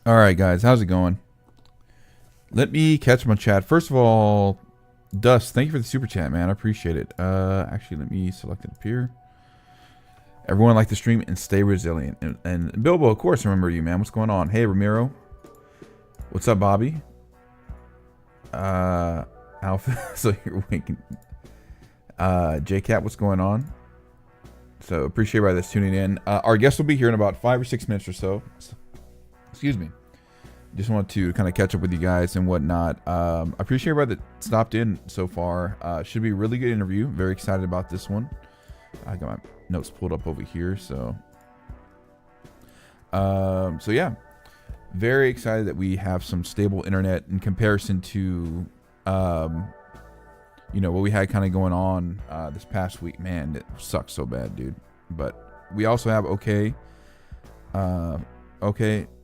All right, guys, how's it going? Let me catch my chat. First of all, Dust, thank you for the super chat, man. I appreciate it. Actually, let me select it up here. Everyone like the stream and stay resilient. And Bilbo, of course, I remember you, man. What's going on? Hey, Ramiro. What's up, Bobby? Alpha. So you're winking. JCat, what's going on? So appreciate everybody that's tuning in. Our guest will be here in about 5 or 6 minutes or so. Excuse me. Just wanted to kind of catch up with you guys and whatnot. I appreciate everybody that stopped in so far. Should be a really good interview. Very excited about this one. I got my notes pulled up over here. So yeah, very excited that we have some stable internet in comparison to, what we had kind of going on this past week. Man, it sucks so bad, dude. But we also have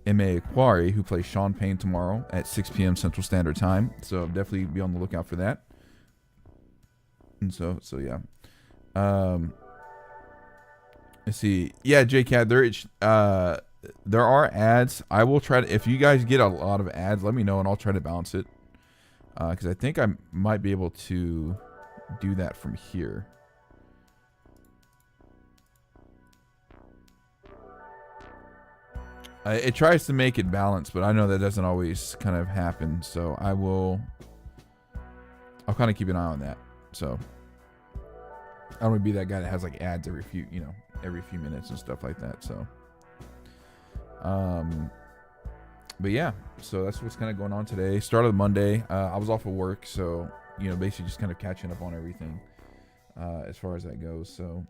M.A. Aquari, who plays Sean Payne tomorrow at 6 p.m. Central Standard Time. So definitely be on the lookout for that. And so yeah. Let's see. Yeah, JCat, there are ads. I will try to, if you guys get a lot of ads, let me know and I'll try to balance it. Because I think I might be able to do that from here. It tries to make it balanced, but I know that doesn't always kind of happen. So I'll kind of keep an eye on that. So I don't want to be that guy that has like ads every few minutes and stuff like that. So, but yeah, so that's what's kind of going on today. Start of the Monday. I was off of work, so basically just kind of catching up on everything as far as that goes. So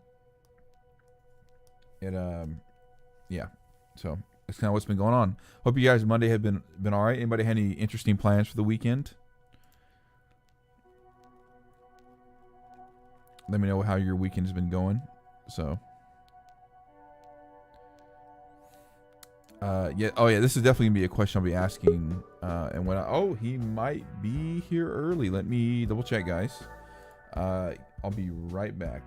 yeah. So that's kind of what's been going on. Hope you guys Monday have been all right. Anybody had any interesting plans for the weekend? Let me know how your weekend has been going. So yeah. Oh yeah, this is definitely gonna be a question I'll be asking. And when he might be here early. Let me double check, guys. I'll be right back.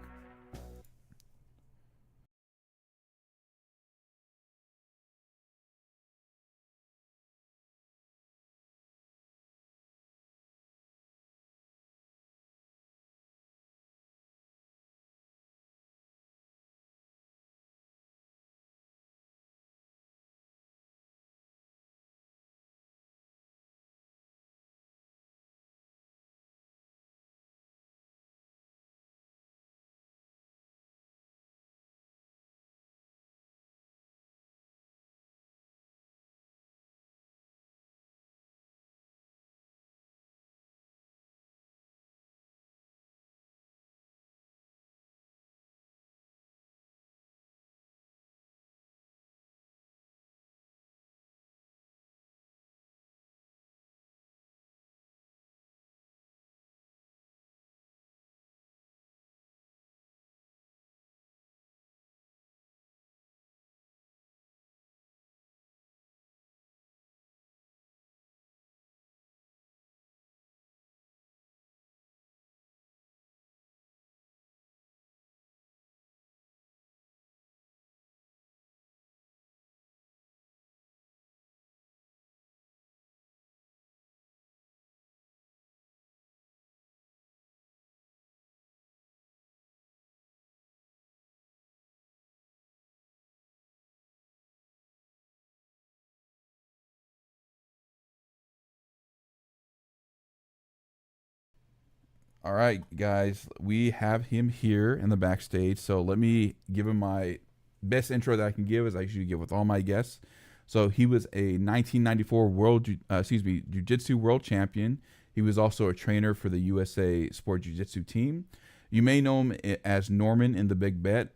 All right, guys, we have him here in the backstage. So let me give him my best intro that I can give, as I usually give with all my guests. So he was a 1994 Jiu-Jitsu world champion. He was also a trainer for the USA Sport Jiu-Jitsu team. You may know him as Norman in The Big Bet.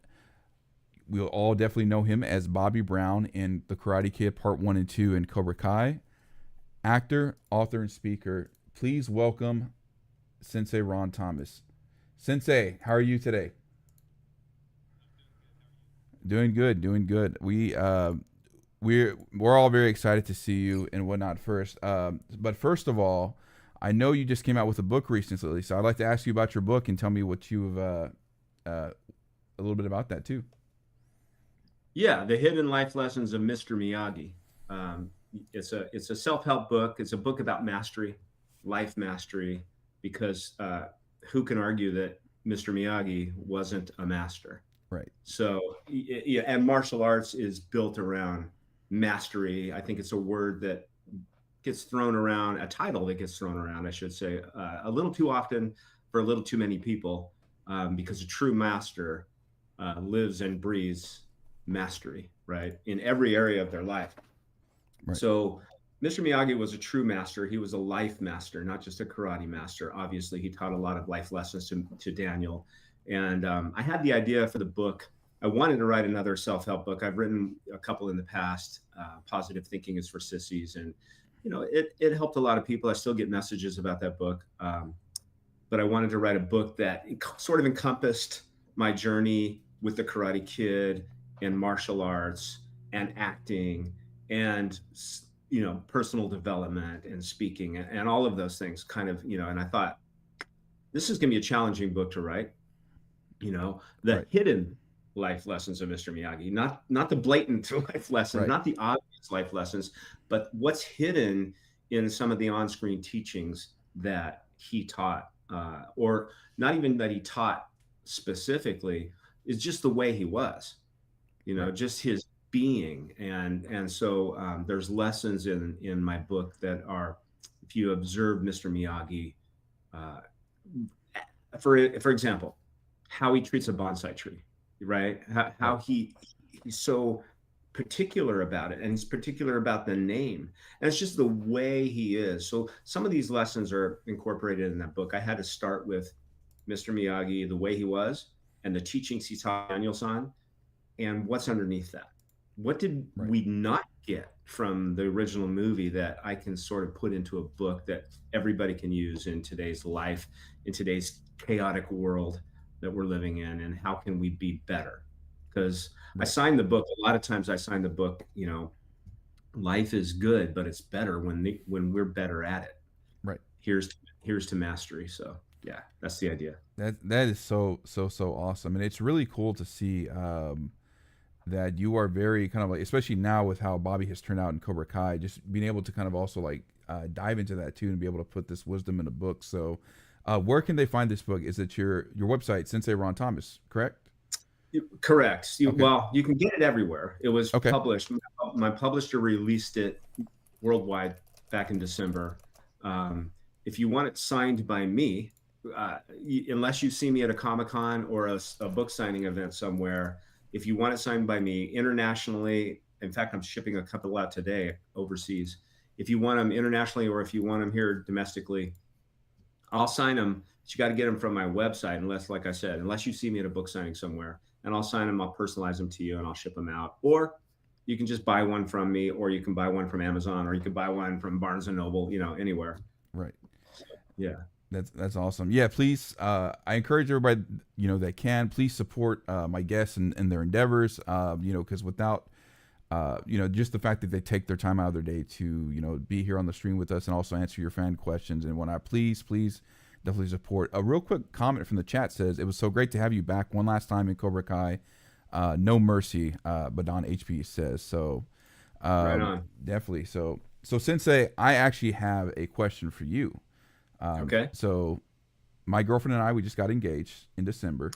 We'll all definitely know him as Bobby Brown in The Karate Kid Part 1 and 2 and Cobra Kai. Actor, author, and speaker. Please welcome Sensei Ron Thomas. Sensei, how are you today? Doing good, doing good. We're all very excited to see you and whatnot first. But first of all, I know you just came out with a book recently, so I'd like to ask you about your book and tell me what you've a little bit about that too. Yeah, The Hidden Life Lessons of Mr. Miyagi. it's a self-help book. It's a book about mastery, life mastery, because who can argue that Mr. Miyagi wasn't a master? Right. So yeah, and martial arts is built around mastery. I think it's a word that gets thrown around, a title that gets thrown around, I should say, a little too often for a little too many people, because a true master lives and breathes mastery, right, in every area of their life. Right. So Mr. Miyagi was a true master. He was a life master, not just a karate master. Obviously, he taught a lot of life lessons to Daniel. And I had the idea for the book. I wanted to write another self-help book. I've written a couple in the past. Positive Thinking is for Sissies, and it helped a lot of people. I still get messages about that book. But I wanted to write a book that sort of encompassed my journey with the Karate Kid and martial arts and acting and personal development and speaking and all of those things kind of. And I thought this is going to be a challenging book to write. The Right. hidden life lessons of Mr. Miyagi, not the blatant life lessons, Right. not the obvious life lessons, but what's hidden in some of the on-screen teachings that he taught, or not even that he taught specifically, is just the way he was, Right. just his being. And so there's lessons in my book that are, if you observe Mr. Miyagi, uh, for example, how he treats a bonsai tree, right? How Right. he's so particular about it, and he's particular about the name, and it's just the way he is. So some of these lessons are incorporated in that book. I had to start with Mr. Miyagi, the way he was, and the teachings he taught Daniel-san, and what's underneath that. What did Right. we not get from the original movie that I can sort of put into a book that everybody can use in today's life, in today's chaotic world that we're living in, and how can we be better? Because I Right. signed the book. A lot of times I sign the book, life is good, but it's better when we're better at it. Right. Here's to mastery. So yeah, that's the idea. That is so awesome, and it's really cool to see that you are very kind of like, especially now with how Bobby has turned out in Cobra Kai, just being able to kind of also like dive into that too and be able to put this wisdom in a book. So, where can they find this book? Is it your website, Sensei Ron Thomas? Correct. Correct. Okay. Well, you can get it everywhere. It was Okay. published. My publisher released it worldwide back in December. Um, if you want it signed by me, unless you see me at a Comic Con or a book signing event somewhere, if you want it signed by me internationally, in fact, I'm shipping a couple out today overseas. If you want them internationally or if you want them here domestically, I'll sign them. But you got to get them from my website, unless, like I said, unless you see me at a book signing somewhere, and I'll sign them. I'll personalize them to you, and I'll ship them out. Or you can just buy one from me, or you can buy one from Amazon, or you can buy one from Barnes and Noble. Anywhere. Right. Yeah. That's awesome. Yeah, please. I encourage everybody, that can, please support my guests and their endeavors. Because without, just the fact that they take their time out of their day to, be here on the stream with us and also answer your fan questions and whatnot. Please definitely support. A real quick comment from the chat says it was so great to have you back one last time in Cobra Kai. No mercy, but on HP says so. Right on. Definitely. So Sensei, I actually have a question for you. Okay. So my girlfriend and I, we just got engaged in December.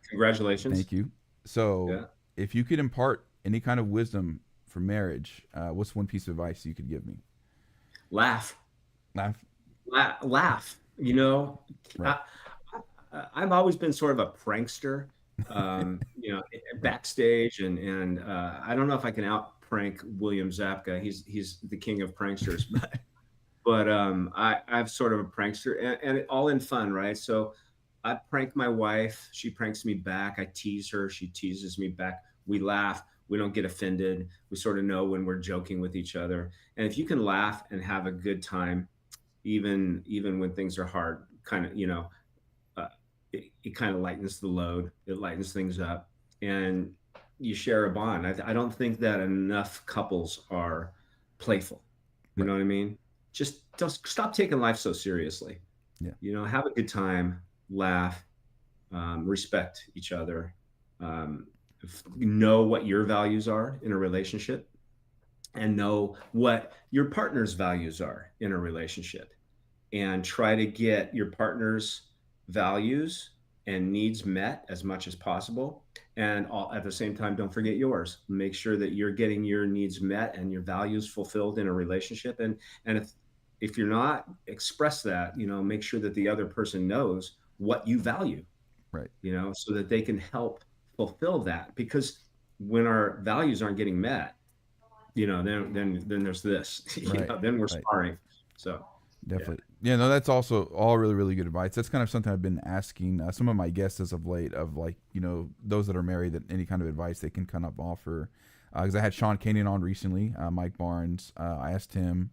Congratulations. Thank you. So Yeah. if you could impart any kind of wisdom for marriage, what's one piece of advice you could give me? Laugh. Laugh. Laugh. Right. I, I've always been sort of a prankster, Right. backstage, and I don't know if I can out prank William Zapka. He's the king of pranksters, but I'm sort of a prankster, and all in fun, right? So I prank my wife. She pranks me back. I tease her. She teases me back. We laugh. We don't get offended. We sort of know when we're joking with each other. And if you can laugh and have a good time, even when things are hard, kind of, uh, it kind of lightens the load. It lightens things up, and you share a bond. I don't think that enough couples are playful. You Right. know what I mean? Just stop taking life so seriously. Yeah. Have a good time, laugh, respect each other, know what your values are in a relationship, and know what your partner's values are in a relationship, and try to get your partner's values and needs met as much as possible. And at the same time, don't forget yours. Make sure that you're getting your needs met and your values fulfilled in a relationship. And if you're not, express that. Make sure that the other person knows what you value. Right. So that they can help fulfill that. Because when our values aren't getting met, then there's this. Right. Then we're Right. sparring. So yeah. Definitely. Yeah, no, that's also all really, really good advice. That's kind of something I've been asking some of my guests as of late, of like, those that are married, that any kind of advice they can kind of offer. Because I had Sean Kanan on recently, Mike Barnes. I asked him,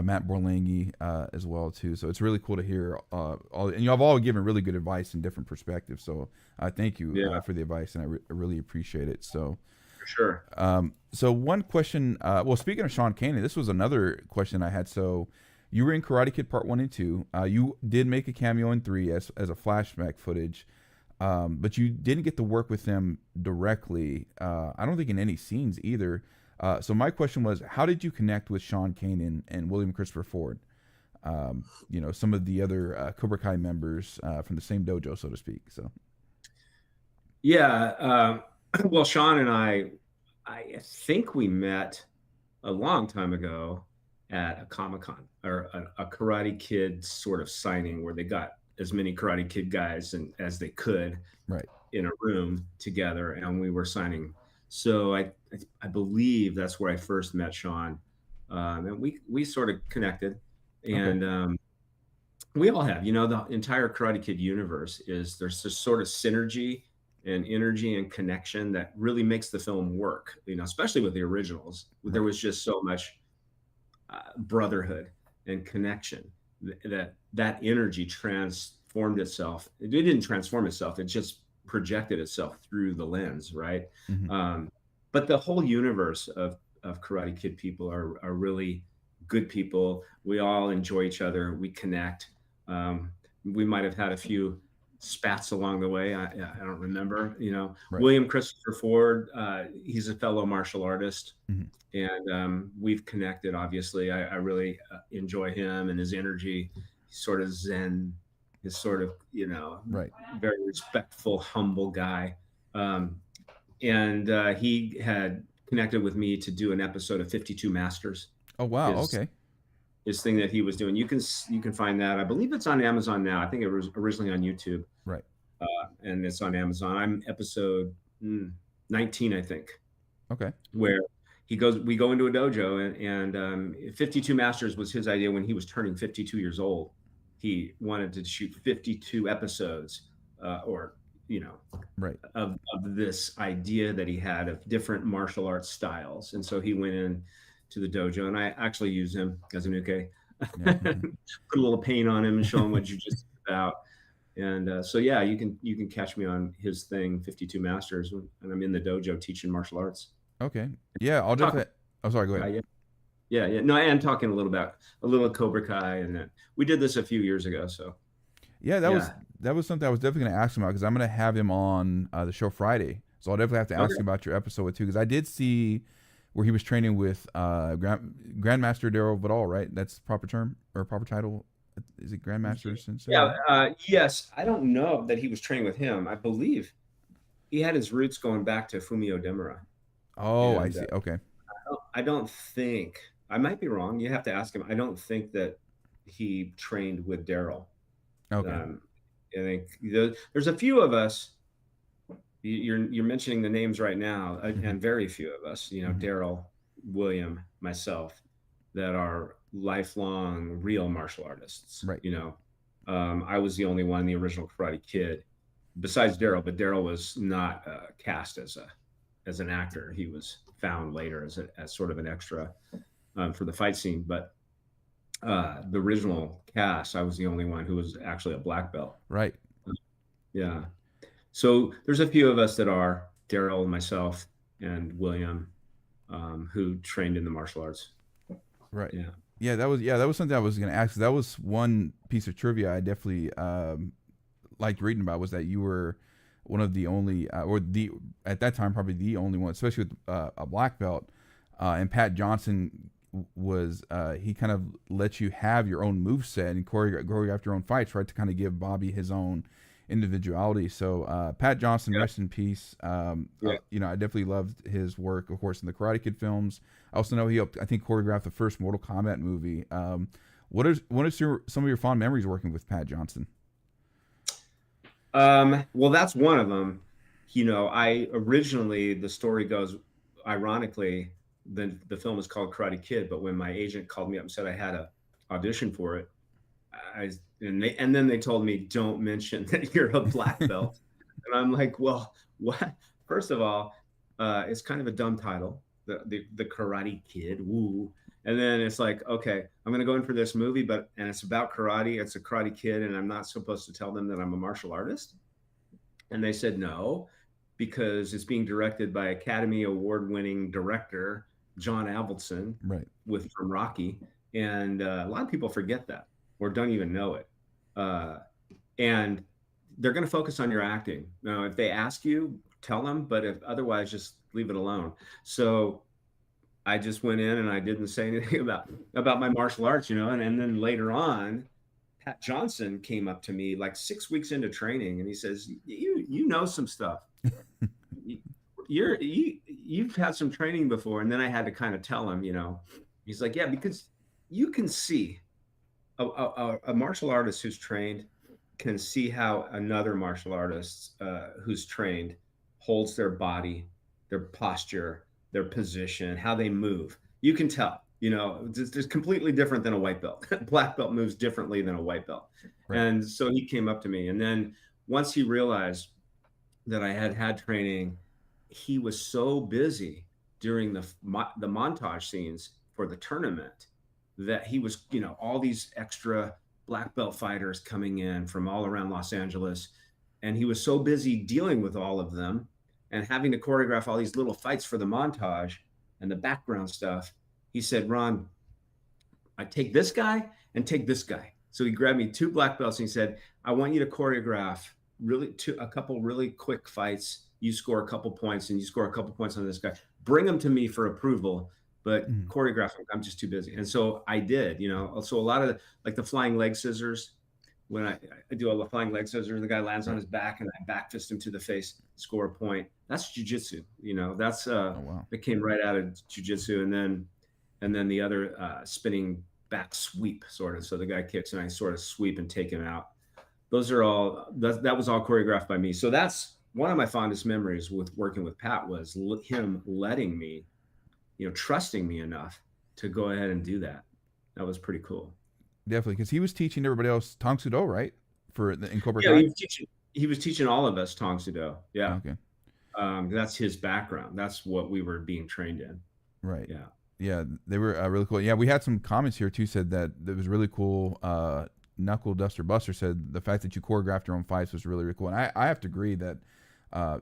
Matt Borlangi as well too. So it's really cool to hear all. And y'all have all given really good advice in different perspectives. So thank you for the advice, and I really appreciate it. So For sure. So one question. Well, speaking of Sean Kanan, this was another question I had. So you were in Karate Kid Part 1 and 2. You did make a cameo in 3 as a flashback footage, but you didn't get to work with them directly. I don't think in any scenes either. So my question was, how did you connect with Sean Kanan and William Christopher Ford? Some of the other Cobra Kai members from the same dojo, so to speak. So. Yeah. Well, Sean and I think we met a long time ago at a Comic-Con, or a Karate Kid sort of signing, where they got as many Karate Kid guys as they could, right, in a room together, and we were signing. So I believe that's where I first met Sean, and we sort of connected, and we all have. The entire Karate Kid universe there's this sort of synergy and energy and connection that really makes the film work. Especially with the originals, there was just so much brotherhood and connection that energy transformed itself. It didn't transform itself; it just projected itself through the lens, right? Mm-hmm. But the whole universe of Karate Kid people are really good people. We all enjoy each other. We connect. We might have had a few spats along the way. I don't remember. Right. William Christopher Ford. He's a fellow martial artist, Mm-hmm. and we've connected. Obviously, I really enjoy him and his energy. He's sort of zen. He's sort of right, very respectful, humble guy. And he had connected with me to do an episode of 52 Masters. Oh wow, okay. His thing that he was doing. You can find that. I believe it's on Amazon now. I think it was originally on YouTube. Right. And it's on Amazon. I'm episode 19, I think. Okay. Where we go into a dojo, and 52 Masters was his idea when he was turning 52 years old. He wanted to shoot 52 episodes, right, of this idea that he had of different martial arts styles. And so he went in to the dojo, and I actually used him as an uke. Yeah. Put a little paint on him and show him what jujitsu is about. And so yeah, you can catch me on his thing, 52 Masters, and I'm in the dojo teaching martial arts. Okay. Yeah, I'll definitely. Oh, sorry. Go ahead. Yeah. No, I am talking a little Cobra Kai, and we did this a few years ago. So yeah, that was something I was definitely going to ask him about, because I'm going to have him on the show Friday. So I'll definitely have to ask him about your episode too, because I did see where he was training with Grandmaster Daryl Vidal, right? That's the proper term or proper title. Is it Grandmaster Sensei? Yeah. Yes. I don't know that he was training with him. I believe he had his roots going back to Fumio Demura. Oh, I see. Okay. I don't think, I might be wrong. You have to ask him. I don't think that he trained with Daryl. Okay. I think there's a few of us. You're mentioning the names right now, and very few of us. Daryl, William, myself, that are lifelong real martial artists. Right. I was the only one, the original Karate Kid, besides Daryl. But Daryl was not cast as an actor. He was found later as sort of an extra for the fight scene. But the original cast, I was the only one who was actually a black belt. Right. Yeah. So there's a few of us that are Daryl, myself, and William, who trained in the martial arts. Right. Yeah. Yeah, that was something I was going to ask. That was one piece of trivia I definitely liked reading about, was that you were one of the only, at that time probably the only one, especially with a black belt, And Pat Johnson was he kind of lets you have your own moveset and choreograph your own fights, right, to kind of give Bobby his own individuality. So Pat Johnson, rest in peace. You know, I definitely loved his work, of course, in the Karate Kid films. I also know he helped, I think, choreograph the first Mortal Kombat movie. What is some of your fond memories working with Pat Johnson? Well, that's one of them. You know, I originally, the story goes, ironically, the film is called Karate Kid, but when my agent called me up and said I had a audition for it, and then they told me, don't mention that you're a black belt. And I'm like, well, what? First of all, it's kind of a dumb title, the Karate Kid. Woo. And then it's like, okay, I'm going to go in for this movie, and it's about karate. It's a Karate Kid, and I'm not supposed to tell them that I'm a martial artist. And they said no, because it's being directed by Academy Award-winning director John Avildsen, right, from Rocky. And a lot of people forget that or don't even know it. And they're going to focus on your acting. Now, if they ask you, tell them, but if otherwise, just leave it alone. So I just went in and I didn't say anything about my martial arts, you know, and then later on, Pat Johnson came up to me like 6 weeks into training, and he says, you know some stuff. You've had some training before. And then I had to kind of tell him, you know, he's like, yeah, because you can see a martial artist who's trained can see how another martial artist who's trained holds their body, their posture, their position, how they move. You can tell, you know, it's completely different than a white belt. Black belt moves differently than a white belt. Right. And so he came up to me, and then once he realized that I had training, he was so busy during the montage scenes for the tournament that he was, you know, all these extra black belt fighters coming in from all around Los Angeles. And he was so busy dealing with all of them and having to choreograph all these little fights for the montage and the background stuff. He said, Ron, I take this guy and take this guy. So he grabbed me 2 black belts and he said, I want you to choreograph a couple really quick fights. You score a couple points and you score a couple points on this guy. Bring them to me for approval, but choreographing, I'm just too busy. And so I did, you know. So a lot of the flying leg scissors, when I do a flying leg scissors, the guy lands on his back and I back fist him to the face, score a point. That's jujitsu, you know. That's it came right out of jujitsu. And then the other spinning back sweep, sort of. So the guy kicks and I sort of sweep and take him out. Those are all that was all choreographed by me. So that's one of my fondest memories with working with Pat, was him letting me, you know, trusting me enough to go ahead and do that. That was pretty cool. Definitely, because he was teaching everybody else Tang Soo Do, right? In Cobra Kai. He was teaching all of us Tang Soo Do. Yeah. Okay. That's his background. That's what we were being trained in. Right. Yeah. Yeah, they were really cool. Yeah, we had some comments here too. Said that it was really cool. Knuckle Duster Buster said the fact that you choreographed your own fights was really, really cool. And I have to agree that,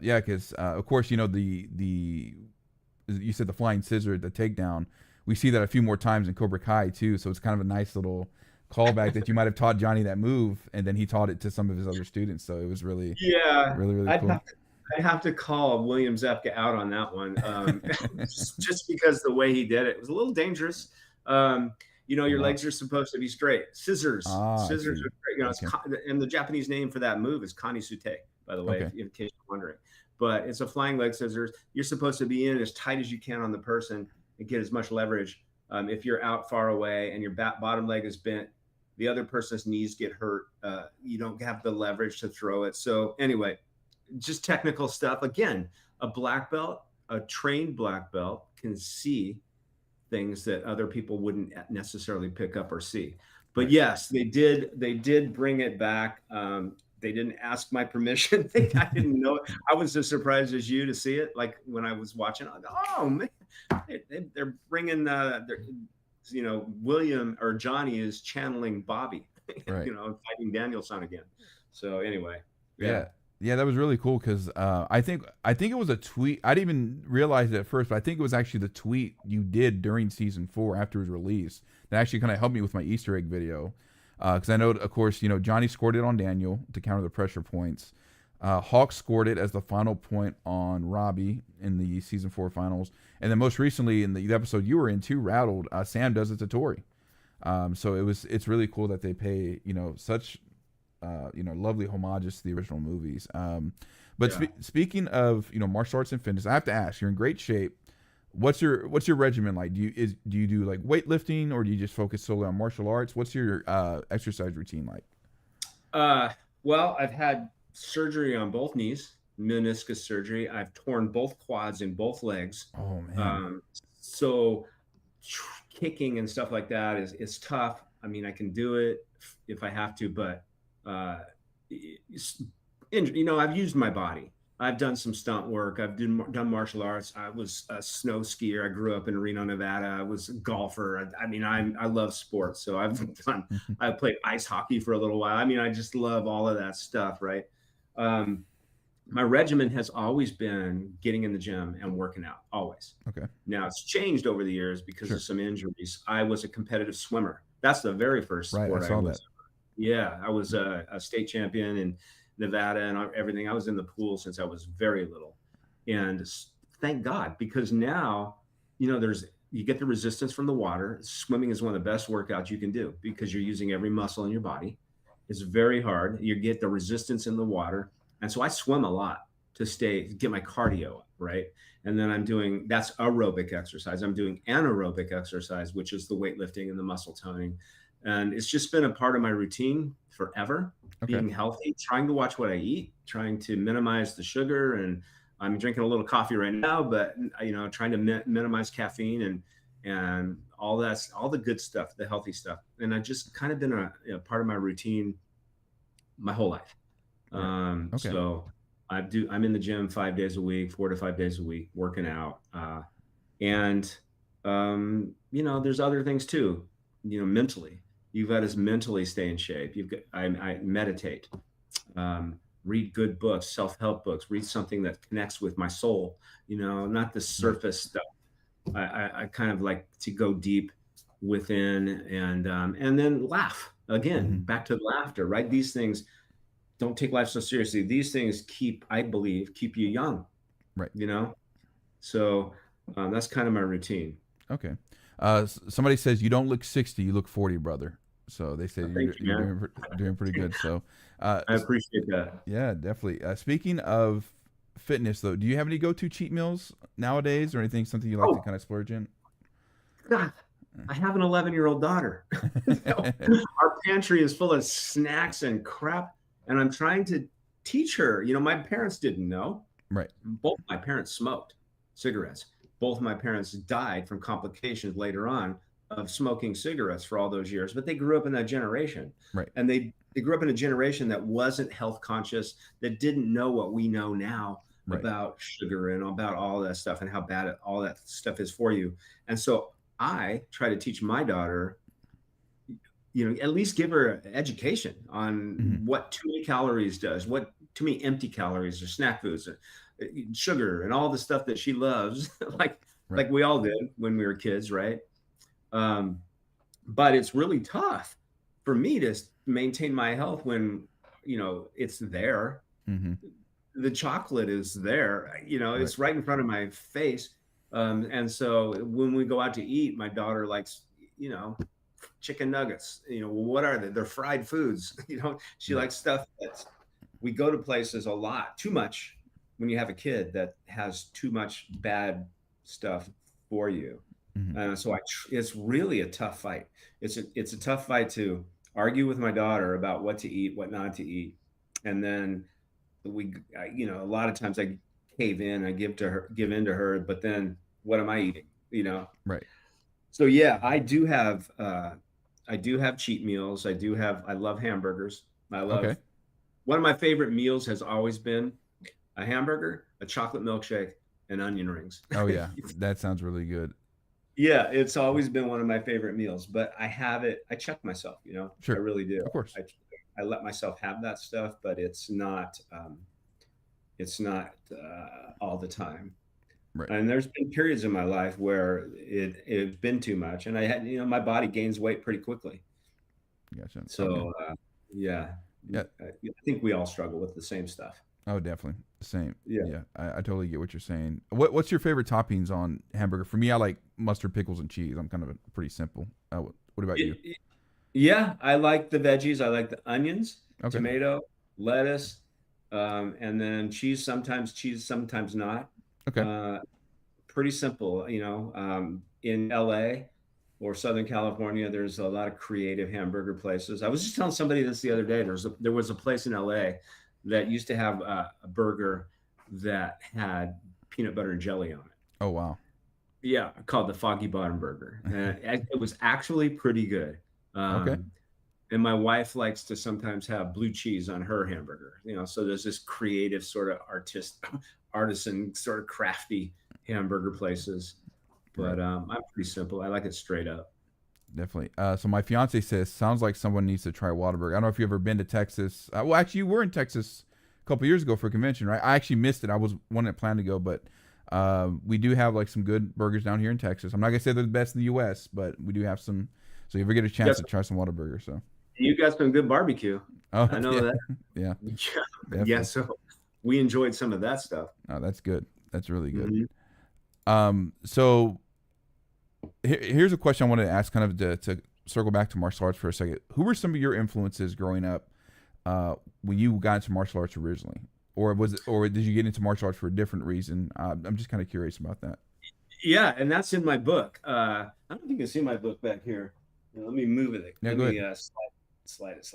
yeah, because of course, you know, you said the flying scissor, the takedown. We see that a few more times in Cobra Kai too. So it's kind of a nice little callback that you might have taught Johnny that move, and then he taught it to some of his other students. So it was really, really cool. I'd have to call William Zepka out on that one, just because the way he did it was a little dangerous. You know, your legs are supposed to be straight. Scissors are straight. You know, and the Japanese name for that move is kanisute, by the way, in case you're wondering. But it's a flying leg scissors. You're supposed to be in as tight as you can on the person and get as much leverage. If you're out far away and your bottom leg is bent, the other person's knees get hurt. You don't have the leverage to throw it. So anyway, just technical stuff. Again, a black belt, a trained black belt, can see things that other people wouldn't necessarily pick up or see. But yes, they did bring it back. They didn't ask my permission. I didn't know it. I was as surprised as you to see it. Like when I was watching, I go, oh man, they're bringing, you know, William or Johnny is channeling Bobby, right. You know, fighting Daniel-san again. So anyway, yeah, that was really cool because I think it was a tweet. I didn't even realize it at first, but I think it was actually the tweet you did during season 4 after it was released that actually kind of helped me with my Easter egg video. Because I know, of course, you know, Johnny scored it on Daniel to counter the pressure points. Hawk scored it as the final point on Robbie in the season 4 finals, and then most recently in the episode you were in too, Rattled, Sam does it to Tori. So it's really cool that they pay such lovely homages to the original movies. But Yeah. Speaking of martial arts and fitness, I have to ask, you're in great shape. What's your regimen like? Do you do like weightlifting, or do you just focus solely on martial arts? What's your exercise routine like? Well, I've had surgery on both knees, meniscus surgery. I've torn both quads and both legs. Oh man. Um, so kicking and stuff like that is tough. I mean, I can do it if I have to, but I've used my body. I've done some stunt work. I've done martial arts. I was a snow skier. I grew up in Reno, Nevada. I was a golfer. I mean, I love sports. So I played ice hockey for a little while. I mean, I just love all of that stuff, right? My regimen has always been getting in the gym and working out, always. Okay. Now it's changed over the years because Sure. of some injuries. I was a competitive swimmer. That's the very first Right. sport I saw was. that. Yeah, I was a state champion in Nevada and everything. I was in the pool since I was very little, and thank God, because now you get the resistance from the water. Swimming is one of the best workouts you can do because you're using every muscle in your body. It's very hard. You get the resistance in the water, and so I swim a lot to get my cardio up, right? And then that's aerobic exercise. I'm doing anaerobic exercise, which is the weightlifting and the muscle toning. And it's just been a part of my routine forever, Okay. being healthy, trying to watch what I eat, trying to minimize the sugar. And I'm drinking a little coffee right now, but trying to minimize caffeine and all the good stuff, the healthy stuff. And I've just kind of been a part of my routine my whole life. Right. Okay. So I'm in the gym 5 days a week, 4 to 5 days a week, working out. And there's other things too, mentally. You've got to mentally stay in shape. I meditate, read good books, self-help books, read something that connects with my soul, not the surface stuff. I kind of like to go deep within and then laugh again, back to laughter, right? These things, don't take life so seriously. These things I believe, keep you young, Right. So that's kind of my routine. Okay. Somebody says you don't look 60, you look 40, brother. So they say you're doing pretty good. So I appreciate that. Yeah, definitely. Speaking of fitness, though, do you have any go-to cheat meals nowadays, or something you like to kind of splurge in? God, I have an 11-year-old daughter. Our pantry is full of snacks and crap, and I'm trying to teach her. My parents didn't know. Right. Both my parents smoked cigarettes. Both my parents died from complications later on of smoking cigarettes for all those years, but they grew up in that generation. Right. And they grew up in a generation that wasn't health conscious, that didn't know what we know now about sugar and about all that stuff and how bad all that stuff is for you. And so I try to teach my daughter, at least give her education on what too many calories does, what too many empty calories or snack foods, or sugar, and all the stuff that she loves, like we all did when we were kids, right? But it's really tough for me to maintain my health when it's there. The chocolate is there, it's right in front of my face. And so when we go out to eat, my daughter likes, chicken nuggets, what are they? They're fried foods. She likes stuff we go to places a lot, too much, when you have a kid that has too much bad stuff for you. So it's really a tough fight. It's a tough fight to argue with my daughter about what to eat, what not to eat. And then a lot of times I cave in, I give in to her, but then what am I eating? Right. So yeah, I do have cheat meals. I love hamburgers. One of my favorite meals has always been a hamburger, a chocolate milkshake, and onion rings. Oh yeah, that sounds really good. Yeah, it's always been one of my favorite meals, but I check myself, Sure. I really do. Of course. I let myself have that stuff, but it's not all the time. Right. And there's been periods in my life where it's been too much, and I had, my body gains weight pretty quickly. Gotcha. So, okay. Yeah. I think we all struggle with the same stuff. Oh, definitely. Same. Yeah. Yeah, I totally get what you're saying. What's your favorite toppings on hamburger? For me, I like mustard, pickles, and cheese. I'm kind of pretty simple. What about you? Yeah, I like the veggies. I like the onions, Okay. tomato, lettuce, and then cheese, sometimes not. Okay. Uh, Pretty simple, in LA or Southern California, there's a lot of creative hamburger places. I was just telling somebody this the other day. There was a place in LA that used to have a burger that had peanut butter and jelly on it. Oh wow. Yeah, called the Foggy Bottom Burger. And it was actually pretty good. Okay. And my wife likes to sometimes have blue cheese on her hamburger. So there's this creative sort of artisan, sort of crafty hamburger places. Right. But I'm pretty simple. I like it straight up. Definitely. So my fiance says sounds like someone needs to try Whataburger. I don't know if you've ever been to Texas. Well, actually, you were in Texas a couple years ago for a convention, right? I actually missed it. I was one that planned to go, but we do have like some good burgers down here in Texas. I'm not gonna say they're the best in the U.S., but we do have some. So if you ever get a chance to try some Whataburger, so You got some good barbecue. oh I know yeah, that. yeah, Yeah. So we enjoyed some of that stuff. oh, that's good. That's really good. Mhm. So here's a question I wanted to ask, kind of to circle back to martial arts for a second. Who were some of your influences growing up when you got into martial arts originally, or did you get into martial arts for a different reason? I'm just kind of curious about that. Yeah, and that's in my book. I don't know if you can see my book back here. Let me move it. Yeah, Let go me ahead. slide it.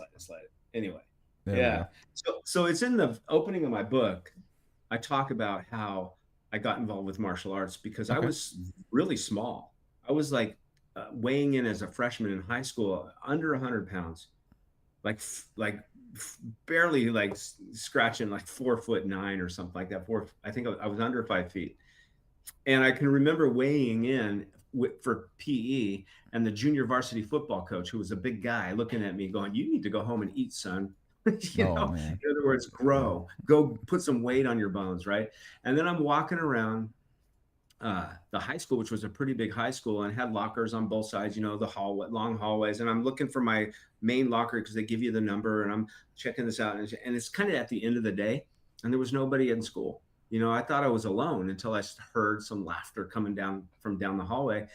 Anyway, There we yeah. go. So it's in the opening of my book. I talk about how I got involved with martial arts because I Okay. was really small. I was like weighing in as a freshman in high school, under 100 pounds, barely like scratching like 4'9" or something like that. I think I was under 5 feet. And I can remember weighing in for PE, and the junior varsity football coach, who was a big guy, looking at me going, "You need to go home and eat, son." Oh man. In other words, grow, go put some weight on your bones, right? And then I'm walking around the high school, which was a pretty big high school, and had lockers on both sides, the long hallways. And I'm looking for my main locker because they give you the number, and I'm checking this out. And it's kind of at the end of the day, and there was nobody in school. I thought I was alone until I heard some laughter coming down from down the hallway,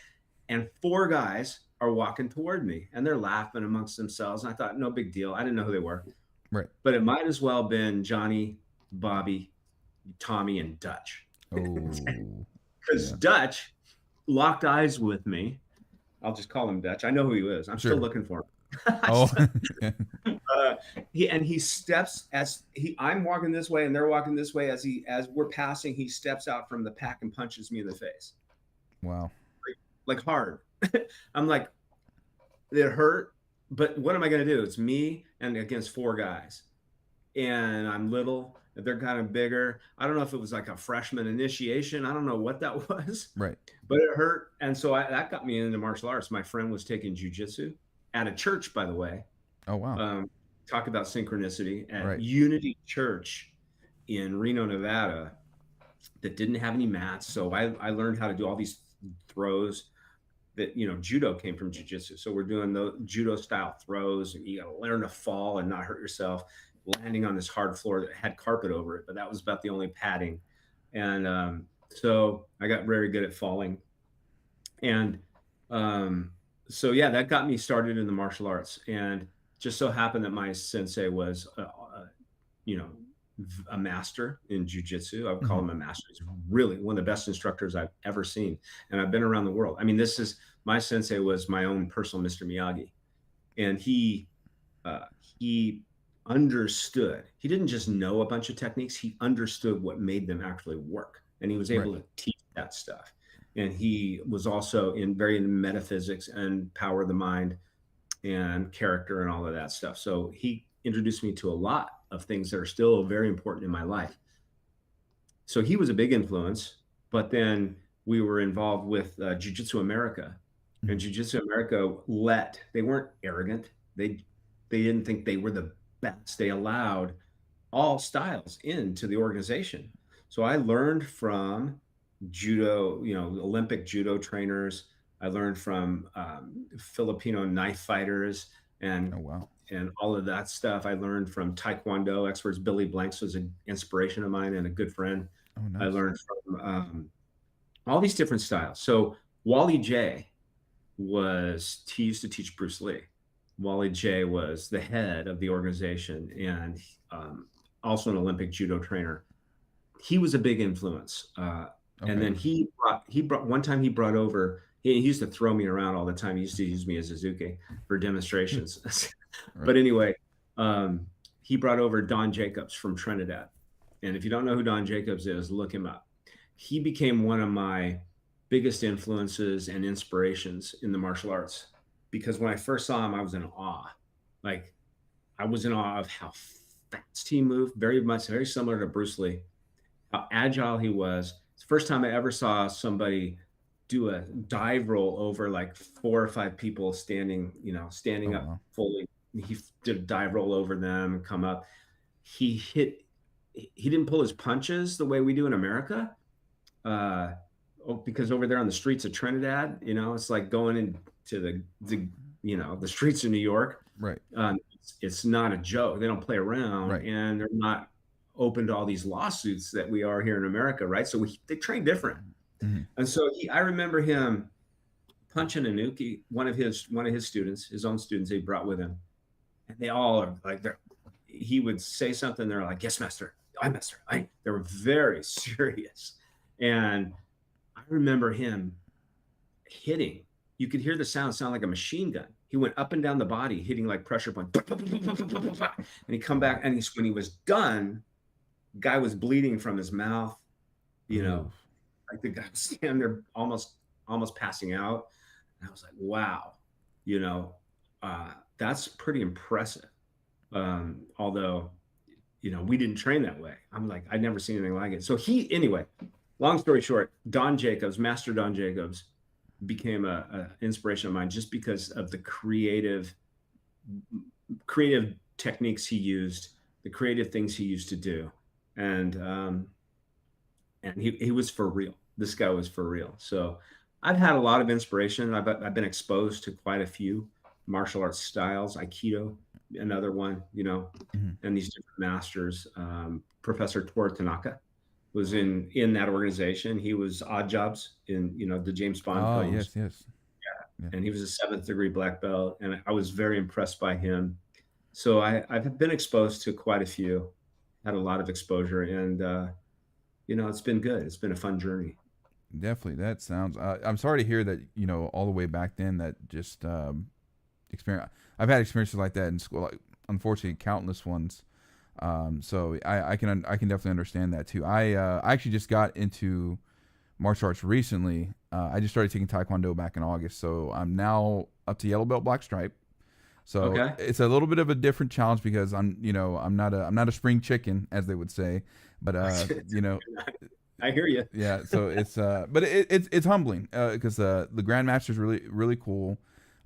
and four guys are walking toward me, and they're laughing amongst themselves. And I thought, no big deal. I didn't know who they were, Right. but it might as well have been Johnny, Bobby, Tommy, and Dutch. Oh. Because Yeah. Dutch locked eyes with me. I'll just call him Dutch. I know who he is. I'm Sure. still looking for him. Oh. He steps I'm walking this way and they're walking this way. As we're passing, he steps out from the pack and punches me in the face. Wow. Like hard. I'm like, it hurt, but what am I going to do? It's me and against four guys, and I'm little. They're kind of bigger. I don't know if it was like a freshman initiation. I don't know what that was, Right. but it hurt. And so that got me into martial arts. My friend was taking jujitsu at a church, by the way. Oh wow. Talk about synchronicity at Right. Unity Church in Reno, Nevada, that didn't have any mats. So I learned how to do all these throws that, judo came from jujitsu. So we're doing the judo style throws, and you got to learn to fall and not hurt yourself, landing on this hard floor that had carpet over it, but that was about the only padding. And so I got very good at falling. And so, yeah, that got me started in the martial arts. And just so happened that my sensei was, a master in jujitsu. I would call him a master. He's really one of the best instructors I've ever seen. And I've been around the world. I mean, my sensei was my own personal Mr. Miyagi. And he understood. He didn't just know a bunch of techniques. He understood what made them actually work. And he was able to teach that stuff. And he was also very in metaphysics and power of the mind and character and all of that stuff. So he introduced me to a lot of things that are still very important in my life. So he was a big influence, but then we were involved with Jiu-Jitsu America. And Jiu-Jitsu America they weren't arrogant. They didn't think they were the best. They allowed all styles into the organization. So I learned from judo, Olympic judo trainers. I learned from Filipino knife fighters and Oh wow. and all of that stuff I learned from Taekwondo experts. Billy Blanks was an inspiration of mine and a good friend. Oh, I nice. learned from all these different styles. So Wally Jay he used to teach Bruce Lee. Wally Jay was the head of the organization and also an Olympic judo trainer. He was a big influence. Okay. And then he brought one time he brought over, he used to throw me around all the time. He used to use me as a Zuke for demonstrations. Right. But anyway, he brought over Don Jacobs from Trinidad. And if you don't know who Don Jacobs is, look him up. He became one of my biggest influences and inspirations in the martial arts, because when I first saw him, I was in awe. Like, I was in awe of how fast he moved, very similar to Bruce Lee, how agile he was. It's the first time I ever saw somebody do a dive roll over like 4 or 5 people standing Oh, up wow. fully. He did a dive roll over them and come up. He didn't pull his punches the way we do in America. Because over there on the streets of Trinidad, it's like going into the streets of New York. Right. It's not a joke. They don't play around, Right. and they're not open to all these lawsuits that we are here in America, right? So they train different. Mhm. And so I remember him punching Anuki, one of his students, his own students he brought with him, and they all are like, he would say something, they're like, yes, master, I master. They were very serious, and I remember him hitting. You could hear the sound like a machine gun. He went up and down the body, hitting like pressure points, and he come back, and when he was done, guy was bleeding from his mouth, Oof. like the guy was standing there almost passing out. And I was like, wow, that's pretty impressive. Although, we didn't train that way. I'm like, I'd never seen anything like it. So anyway, long story short, Master Don Jacobs became a inspiration of mine just because of the creative techniques he used, the creative things he used to do. And he was for real. This guy was for real. So I've had a lot of inspiration. I've been exposed to quite a few martial arts styles. Aikido, another one, Mhm. and these different masters. Professor Toru Tanaka was in that organization. He was Odd Jobs in the James Bond Oh, films. yes. Yeah. And he was a 7th degree black belt, and I was very impressed by him. So I've been exposed to quite a few, had a lot of exposure, and it's been good. It's been a fun journey. Definitely. That sounds. I'm sorry to hear that. All the way back then, that just experience. I've had experiences like that in school. Like, unfortunately, countless ones. So I can definitely understand that too. I actually just got into martial arts recently. I just started taking Taekwondo back in August, so I'm now up to yellow belt, black stripe. So Okay. it's a little bit of a different challenge because I'm not a spring chicken, as they would say, but I hear you. yeah. So but it's humbling because the grandmaster is really really cool.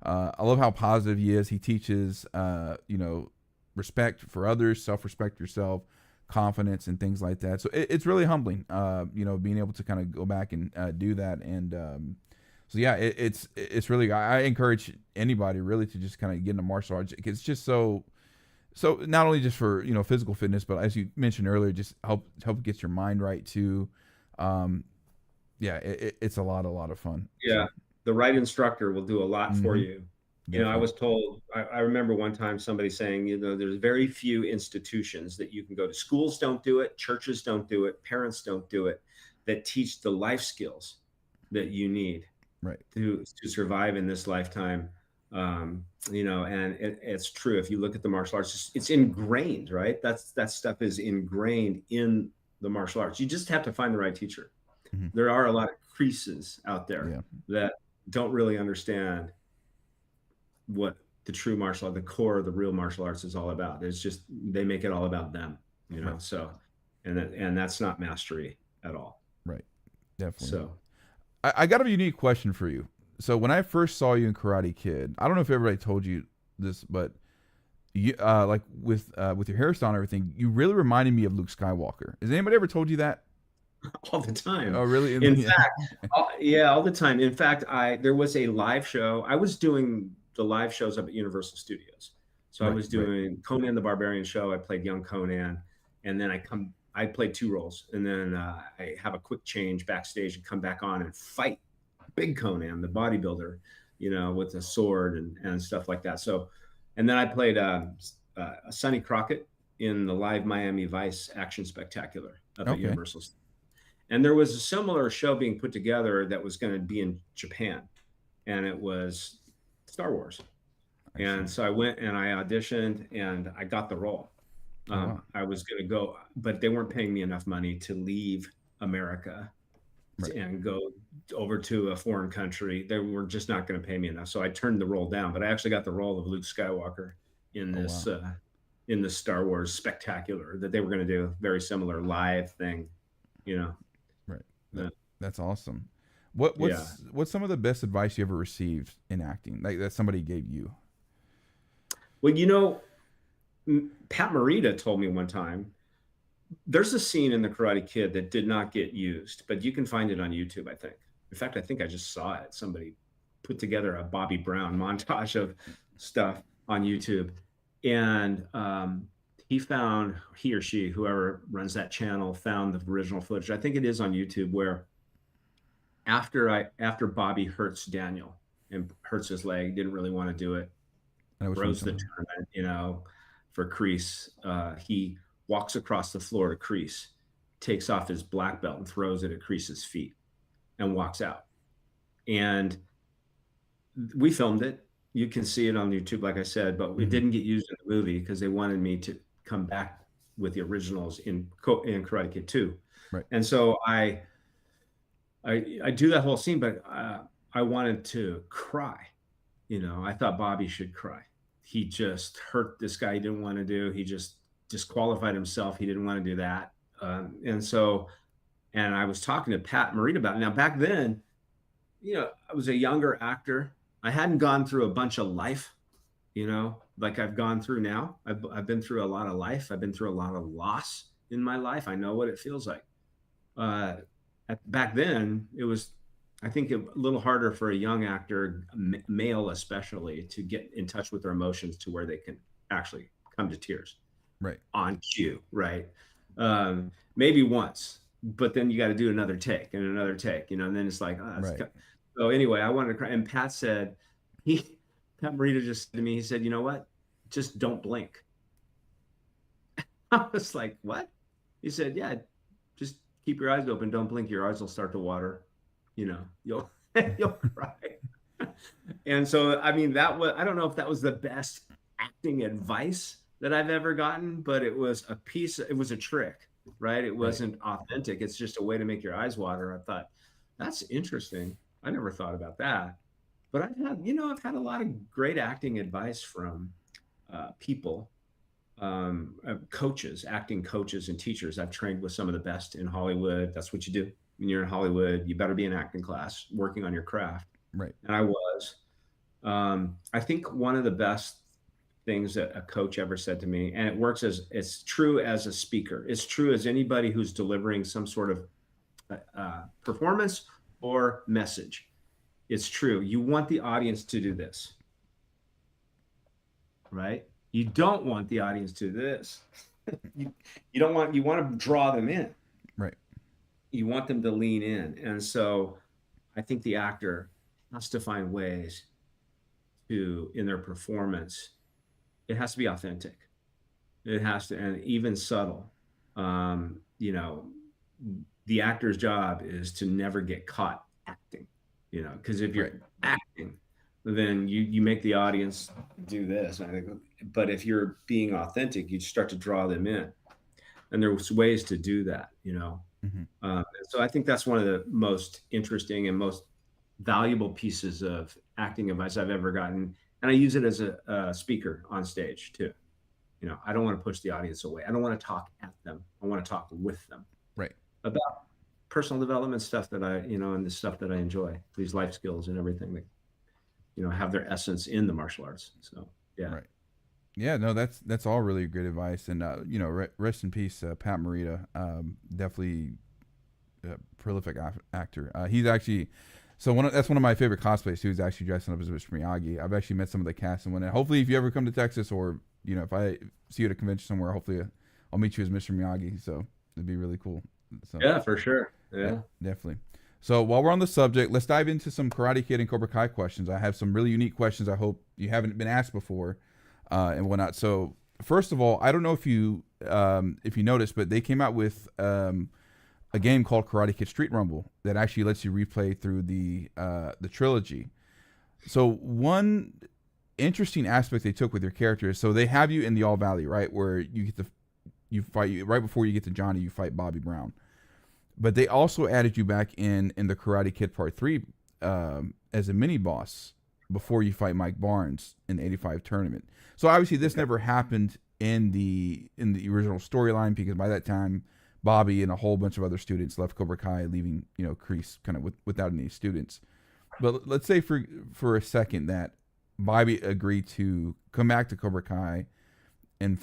I love how positive he is. He teaches respect for others, self-respect yourself, confidence, and things like that. So it's really humbling, being able to kind of go back and do that. And so yeah, it's really, I encourage anybody really to just kind of get into martial arts. It's just so not only just for physical fitness, but as you mentioned earlier, just help get your mind right too. Yeah, it's a lot of fun. Yeah. The right instructor will do a lot for Mhm. you. I Definitely. was told, I remember one time somebody saying, there's very few institutions that you can go to. Schools don't do it. Churches don't do it. Parents don't do it, that teach the life skills that you need Right. to survive in this lifetime. And it's true. If you look at the martial arts, it's ingrained, right? That stuff is ingrained in the martial arts. You just have to find the right teacher. Mhm. There are a lot of Kreeses out there Yeah. that don't really understand what the true martial art, the core of the real martial arts is all about. It's just, they make it all about them, Right. so, and that's not mastery at all. Right. Definitely. So I got a unique question for you. So when I first saw you in Karate Kid, I don't know if everybody told you this, but you like with your hairstyle and everything, you really reminded me of Luke Skywalker. Has anybody ever told you that? all the time. Oh, really? In fact, all the time. In fact, there was a live show. I was doing the live shows up at Universal Studios. So I was doing Conan the Barbarian show. I played young Conan, and then I played 2 roles, and then I have a quick change backstage and come back on and fight big Conan, the bodybuilder, with a sword and stuff like that. So, and then I played Sonny Crockett in the live Miami Vice action spectacular up at Universal. And there was a similar show being put together that was going to be in Japan, and it was Star Wars. And so I went and I auditioned and I got the role. I was going to go, but they weren't paying me enough money to leave America and go over to a foreign country. They were just not going to pay me enough. So I turned the role down, but I actually got the role of Luke Skywalker in this, in the Star Wars spectacular that they were going to do, very similar live thing, Right. That's awesome. What's some of the best advice you ever received in acting, like that somebody gave you? Well, Pat Morita told me one time, there's a scene in The Karate Kid that did not get used, but you can find it on YouTube, I think. In fact, I think I just saw it. Somebody put together a Bobby Brown montage of stuff on YouTube. And he or she, whoever runs that channel, found the original footage. I think it is on YouTube, where after Bobby hurts Daniel and hurts his leg, didn't really want to do it, throws the tournament, for Kreese. He walks across the floor to Kreese, takes off his black belt and throws it at Kreese's feet and walks out. And we filmed it. You can see it on YouTube, like I said, but it didn't get used in the movie because they wanted me to come back with the originals in Karate Kid 2. Right. And so I do that whole scene, but I wanted to cry. I thought Bobby should cry. He just hurt this guy he didn't want to do. He just disqualified himself. He didn't want to do that. And I was talking to Pat Morita about it. Now, back then, I was a younger actor. I hadn't gone through a bunch of life, like I've gone through now. I've been through a lot of life. I've been through a lot of loss in my life. I know what it feels like. Back then, it was, I think, a little harder for a young actor, male especially, to get in touch with their emotions to where they can actually come to tears. Right. On cue, right? Maybe once, but then you got to do another take and another take, and then it's like, So anyway, I wanted to cry. And Pat Morita just said to me, he said, "You know what? Just don't blink." I was like, "What?" He said, "Yeah, just keep your eyes open. Don't blink. Your eyes will start to water. You'll cry." And so, I mean, I don't know if that was the best acting advice that I've ever gotten, but it was a trick, right? It wasn't authentic. It's just a way to make your eyes water. I thought, that's interesting. I never thought about that. But I've had a lot of great acting advice from people, coaches, acting coaches and teachers. I've trained with some of the best in Hollywood. That's what you do when you're in Hollywood. You better be in acting class, working on your craft. Right. And I was. I think one of the best things that a coach ever said to me, and it's true as a speaker. It's true as anybody who's delivering some sort of performance or message. It's true. You want the audience to do this, right? You don't want the audience to do this. you want to draw them in. Right. You want them to lean in. And so I think the actor has to find ways to, in their performance, it has to be authentic. It has to, and even subtle. The actor's job is to never get caught acting, because if you're acting, then you make the audience do this. But if you're being authentic, you start to draw them in. And there's ways to do that, So I think that's one of the most interesting and most valuable pieces of acting advice I've ever gotten. And I use it as a speaker on stage too. I don't want to push the audience away. I don't want to talk at them. I want to talk with them. Right. About personal development stuff that and the stuff that I enjoy, these life skills and everything that, have their essence in the martial arts. So, yeah. Right. Yeah, no, that's all really great advice. And, rest in peace, Pat Morita, definitely a prolific actor. He's actually So that's one of my favorite cosplays too. Is actually dressing up as Mr. Miyagi. I've actually met some of the cast and whatnot. Hopefully, if you ever come to Texas, or if I see you at a convention somewhere, hopefully I'll meet you as Mr. Miyagi. So it'd be really cool. So Yeah, for sure. Yeah, definitely. So while we're on the subject, let's dive into some Karate Kid and Cobra Kai questions. I have some really unique questions. I hope you haven't been asked before, and whatnot. So first of all, I don't know if you noticed, but they came out with a game called Karate Kid Street Rumble that actually lets you replay through the trilogy. So one interesting aspect they took with your characters, so they have you in the All Valley, right, where you fight right before you get to Johnny, you fight Bobby Brown, but they also added you back in the Karate Kid Part 3 as a mini boss before you fight Mike Barnes in the '85 tournament. So obviously this never happened in the original storyline, because by that time Bobby and a whole bunch of other students left Cobra Kai, leaving Kreese kind of without any students. But let's say for a second that Bobby agreed to come back to Cobra Kai and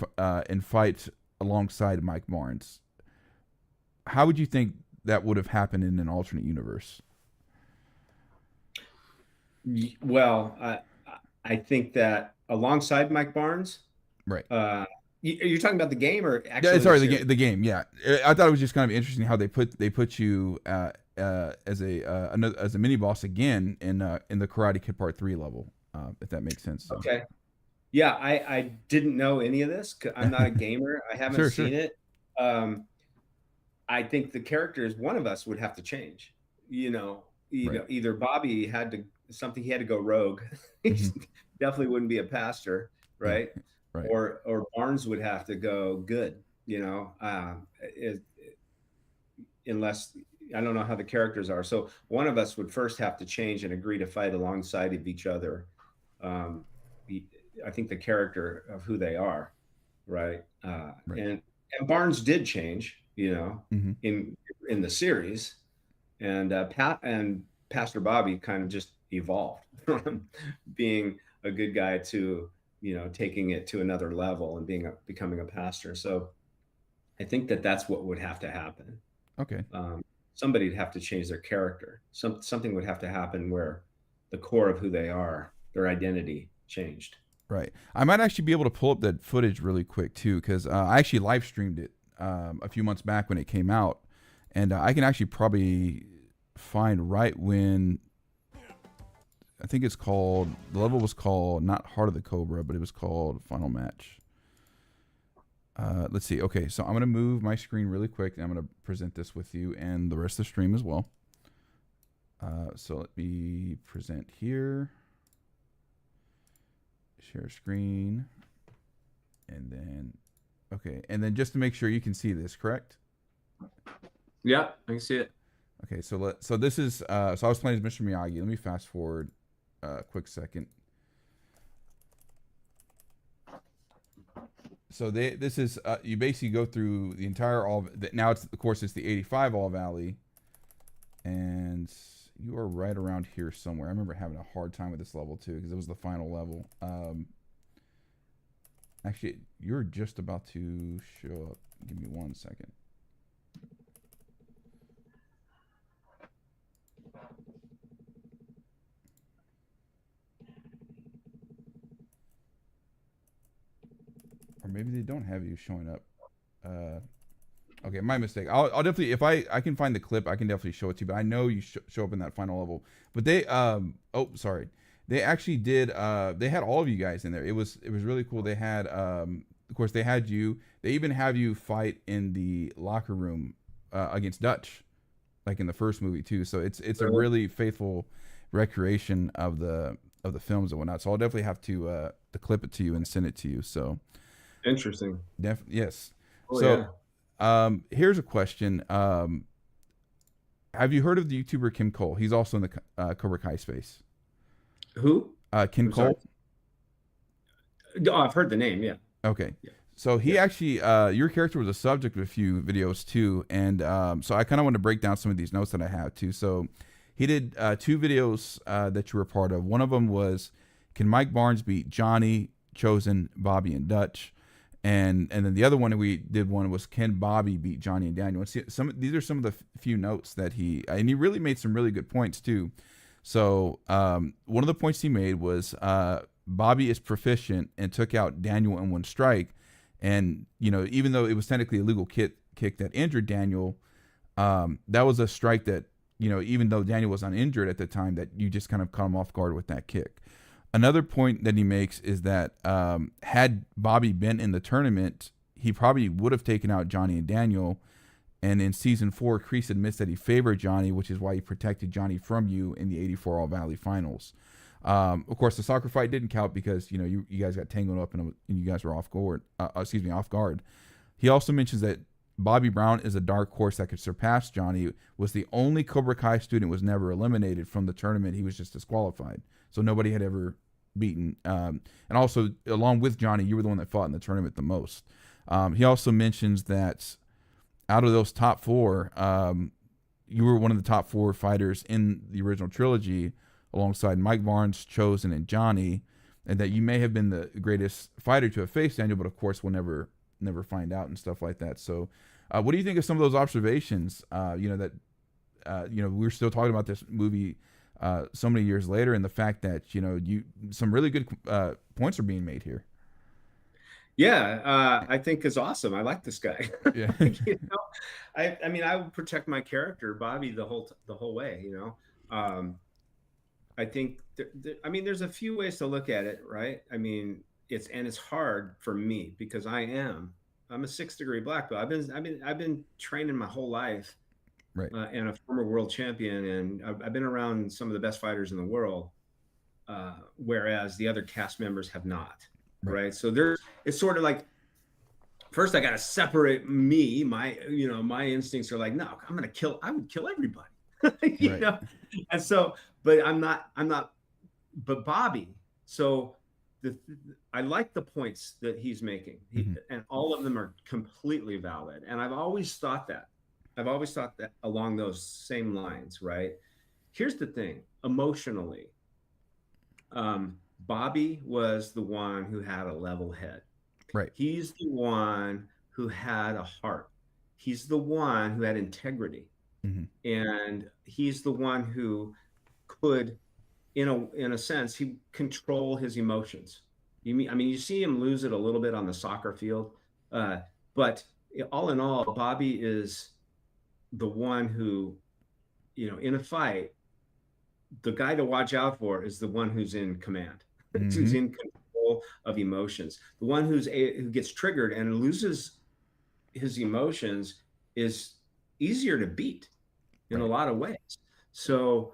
fight alongside Mike Barnes. How would you think that would have happened in an alternate universe? Well, I think that alongside Mike Barnes, right? You're talking about the game, or actually? Yeah, sorry, the game. Yeah, I thought it was just kind of interesting how they put you as a mini boss again in the Karate Kid Part 3 level, if that makes sense. So. Okay. Yeah, I didn't know any of this. I'm not a gamer. I haven't seen it. I think the characters, one of us would have to change. Either Bobby had to go rogue. He definitely wouldn't be a pastor, right? Right. Or Barnes would have to go good. Unless I don't know how the characters are. So one of us would first have to change and agree to fight alongside of each other. I think the character of who they are, right? And Barnes did change, in the series, and Pat and Pastor Bobby kind of just evolved from being a good guy to taking it to another level and becoming a pastor. So I think that's what would have to happen. Okay. Somebody'd have to change their character. Something would have to happen where the core of who they are, their identity, changed. Right. I might actually be able to pull up that footage really quick too, because I actually live streamed it a few months back when it came out, and I can actually probably find right when. I think the level was called not Heart of the Cobra, but it was called Final Match. Let's see. Okay, so I'm going to move my screen really quick, and I'm going to present this with you and the rest of the stream as well. So let me present here. Share screen. And then, okay. And then just to make sure you can see this, correct? Yeah, I can see it. Okay, so this is, so I was playing as Mr. Miyagi. Let me fast forward a quick second. So this is you basically go through the entire now it's, of course, it's the '85 All Valley, and you are right around here somewhere. I remember having a hard time with this level too, because it was the final level. Actually, you're just about to show up. Give me 1 second. Or maybe they don't have you showing up. Okay, my mistake. I'll definitely, if I can find the clip, I can definitely show it to you. But I know you show up in that final level. But they, oh, sorry, they actually did. They had all of you guys in there. It was really cool. They had, of course, they had you. They even have you fight in the locker room against Dutch, like in the first movie too. So it's a really faithful recreation of the films and whatnot. So I'll definitely have to clip it to you and send it to you. So. Interesting. Yes. Oh, so, yeah. Here's a question. Have you heard of the YouTuber Kim Cole? He's also in the Cobra Kai space. Who? Kim Cole. Oh, I've heard the name. Yeah. Okay. Yeah. So he actually, your character was a subject of a few videos too, and so I kind of want to break down some of these notes that I have too. So he did 2 videos that you were a part of. One of them was, can Mike Barnes beat Johnny, Chosen, Bobby, and Dutch? And then the other one we did was, can Bobby beat Johnny and Daniel? And see, these are some of the few notes that he really made some really good points too. So one of the points he made was Bobby is proficient and took out Daniel in one strike. And, even though it was technically a legal kick that injured Daniel, that was a strike that, even though Daniel was uninjured at the time, that you just kind of caught him off guard with that kick. Another point that he makes is that had Bobby been in the tournament, he probably would have taken out Johnny and Daniel. And in season 4, Kreese admits that he favored Johnny, which is why he protected Johnny from you in the 84 All Valley finals. Of course, the soccer fight didn't count because, you guys got tangled up and you guys were off guard. He also mentions that Bobby Brown is a dark horse that could surpass Johnny, was the only Cobra Kai student was never eliminated from the tournament. He was just disqualified. So nobody had ever beaten. And also, along with Johnny, you were the one that fought in the tournament the most. He also mentions that out of those top 4, you were one of the top 4 fighters in the original trilogy alongside Mike Barnes, Chosen, and Johnny, and that you may have been the greatest fighter to have faced Daniel, but of course we'll never find out and stuff like that. So what do you think of some of those observations, we're still talking about this movie so many years later, and the fact that, some really good points are being made here? Yeah, I think is awesome. I like this guy. Yeah. I mean, I would protect my character, Bobby, the whole way. I think there's a few ways to look at it, right? I mean, it's hard for me because I'm a 6th degree black belt. I've been training my whole life, right? And a former world champion, and I've been around some of the best fighters in the world, whereas the other cast members have not. Right. So it's sort of like, first I got to separate me. My instincts are like, no, I would kill everybody, you know? And so, but I'm not, but Bobby. So I like the points that he's making, and all of them are completely valid. And I've always thought that along those same lines. Right. Here's the thing, emotionally, Bobby was the one who had a level head. Right. He's the one who had a heart. He's the one who had integrity. And he's the one who could, in a sense, he control his emotions. You see him lose it a little bit on the soccer field. But all in all, Bobby is the one who, in a fight, the guy to watch out for is the one who's in command. Who's in control of emotions. The one who gets triggered and loses his emotions is easier to beat in a lot of ways. So,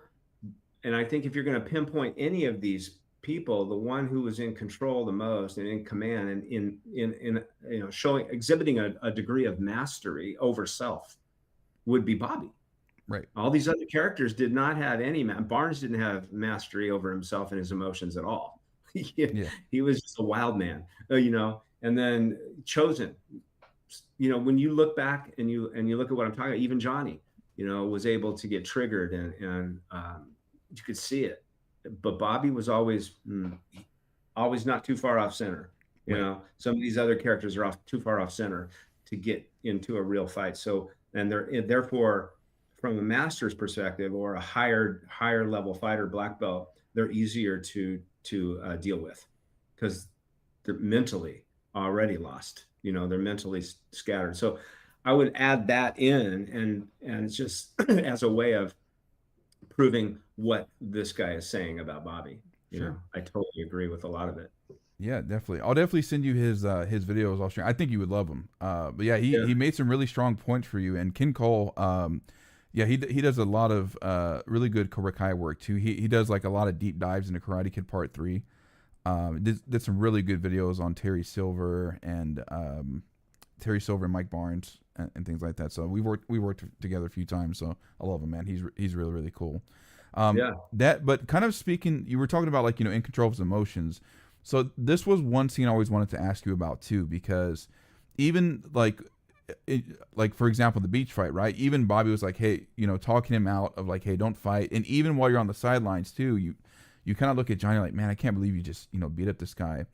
and I think if you're going to pinpoint any of these people, the one who was in control the most and in command and in exhibiting a degree of mastery over self would be Bobby. Right. All these other characters did not have any. Barnes didn't have mastery over himself and his emotions at all. He was just a wild man, and then Chosen, when you look back and you look at what I'm talking about, even Johnny, was able to get triggered and you could see it, but Bobby was always not too far off center. Some of these other characters are too far off center to get into a real fight. So, and therefore, from a master's perspective or a higher level fighter, black belt, they're easier to deal with because they're mentally already lost. They're mentally scattered. So I would add that in, and it's just as a way of proving what this guy is saying about Bobby. I totally agree with a lot of it. Yeah, definitely. I'll definitely send you his videos. I'll share. I think you would love them. But yeah, he made some really strong points for you. And Ken Cole, he does a lot of really good Cobra Kai work too. He does like a lot of deep dives into Karate Kid Part 3. Did some really good videos on Terry Silver and Mike Barnes and things like that. So we worked together a few times. So I love him, man. He's really, really cool. But kind of speaking, you were talking about in control of his emotions. So this was one scene I always wanted to ask you about too, because even for example, the beach fight, right? Even Bobby was like, hey, talking him out of like, hey, don't fight. And even while you're on the sidelines too, you kind of look at Johnny like, man, I can't believe you just, beat up this guy.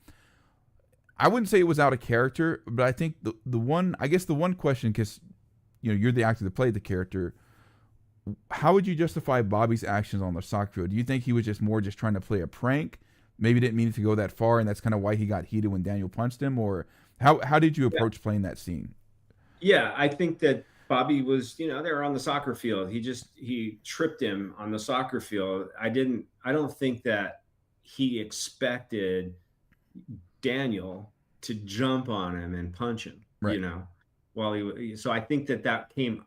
I wouldn't say it was out of character, but I think the one question, because, you're the actor that played the character. how would you justify Bobby's actions on the soccer field? Do you think he was just more just trying to play a prank? Maybe didn't mean it to go that far, and that's kind of why he got heated when Daniel punched him? Or how did you approach playing that scene? Yeah, I think that Bobby was, they were on the soccer field. He tripped him on the soccer field. I don't think that he expected Daniel to jump on him and punch him, Right. while so I think that came,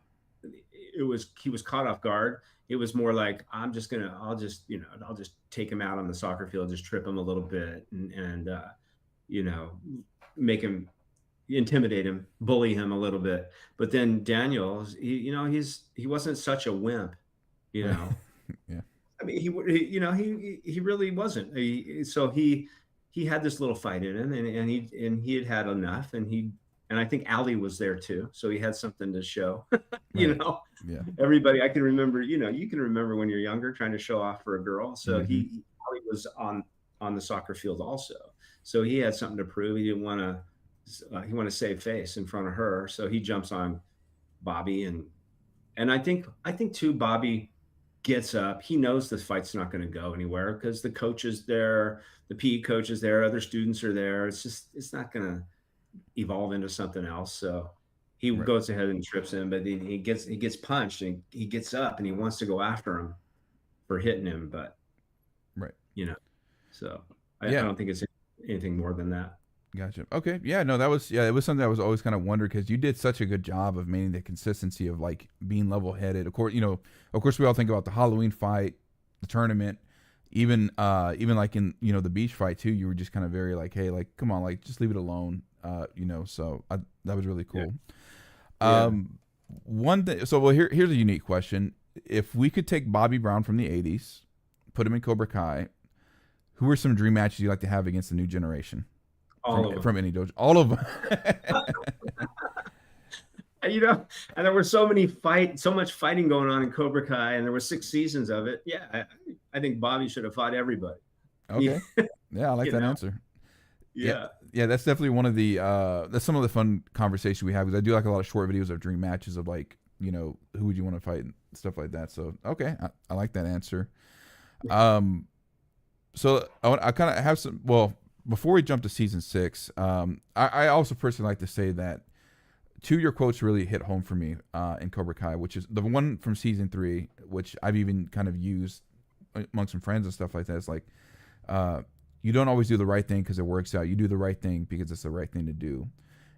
he was caught off guard. It was more like, I'll just take him out on the soccer field, just trip him a little bit and you know, make him, intimidate him, bully him a little bit. But then Daniel, he wasn't such a wimp, Yeah. I mean, he really wasn't. He had this little fight in him, and he had enough, and I think Ali was there too, so he had something to show. Right. Yeah. Everybody, I can remember. You can remember when you're younger trying to show off for a girl. So Ali was on the soccer field also, so he had something to prove. He didn't want to. He wanted to save face in front of her, so he jumps on Bobby, and I think too, Bobby gets up. He knows this fight's not going to go anywhere because the coach is there, the PE coach is there, other students are there. It's not going to evolve into something else. So he goes ahead and trips him, but he gets punched, and he gets up and he wants to go after him for hitting him, but so I don't think it's anything more than that. Gotcha. Okay. Yeah. No, it was something I was always kind of wondering because you did such a good job of maintaining the consistency of like being level headed. Of course, we all think about the Halloween fight, the tournament, even like in, the beach fight too. You were just kind of very like, hey, like, come on, like, just leave it alone. So that was really cool. Yeah. One thing. So, well, here's a unique question. If we could take Bobby Brown from the 80s, put him in Cobra Kai, who are some dream matches you'd like to have against the new generation? From any dojo, all of them. And there were so much fighting going on in Cobra Kai, and there were 6 seasons of it. Yeah, I think Bobby should have fought everybody. Okay. Yeah, I like that answer. Yeah. Yeah, that's definitely one of the that's some of the fun conversations we have, because I do like a lot of short videos of dream matches of like, who would you want to fight and stuff like that. So okay, I like that answer. So I kind of have some. Well, before we jump to season 6, I also personally like to say that 2 of your quotes really hit home for me in Cobra Kai, which is the one from season 3, which I've even kind of used among some friends and stuff like that. It's like, you don't always do the right thing because it works out. You do the right thing because it's the right thing to do.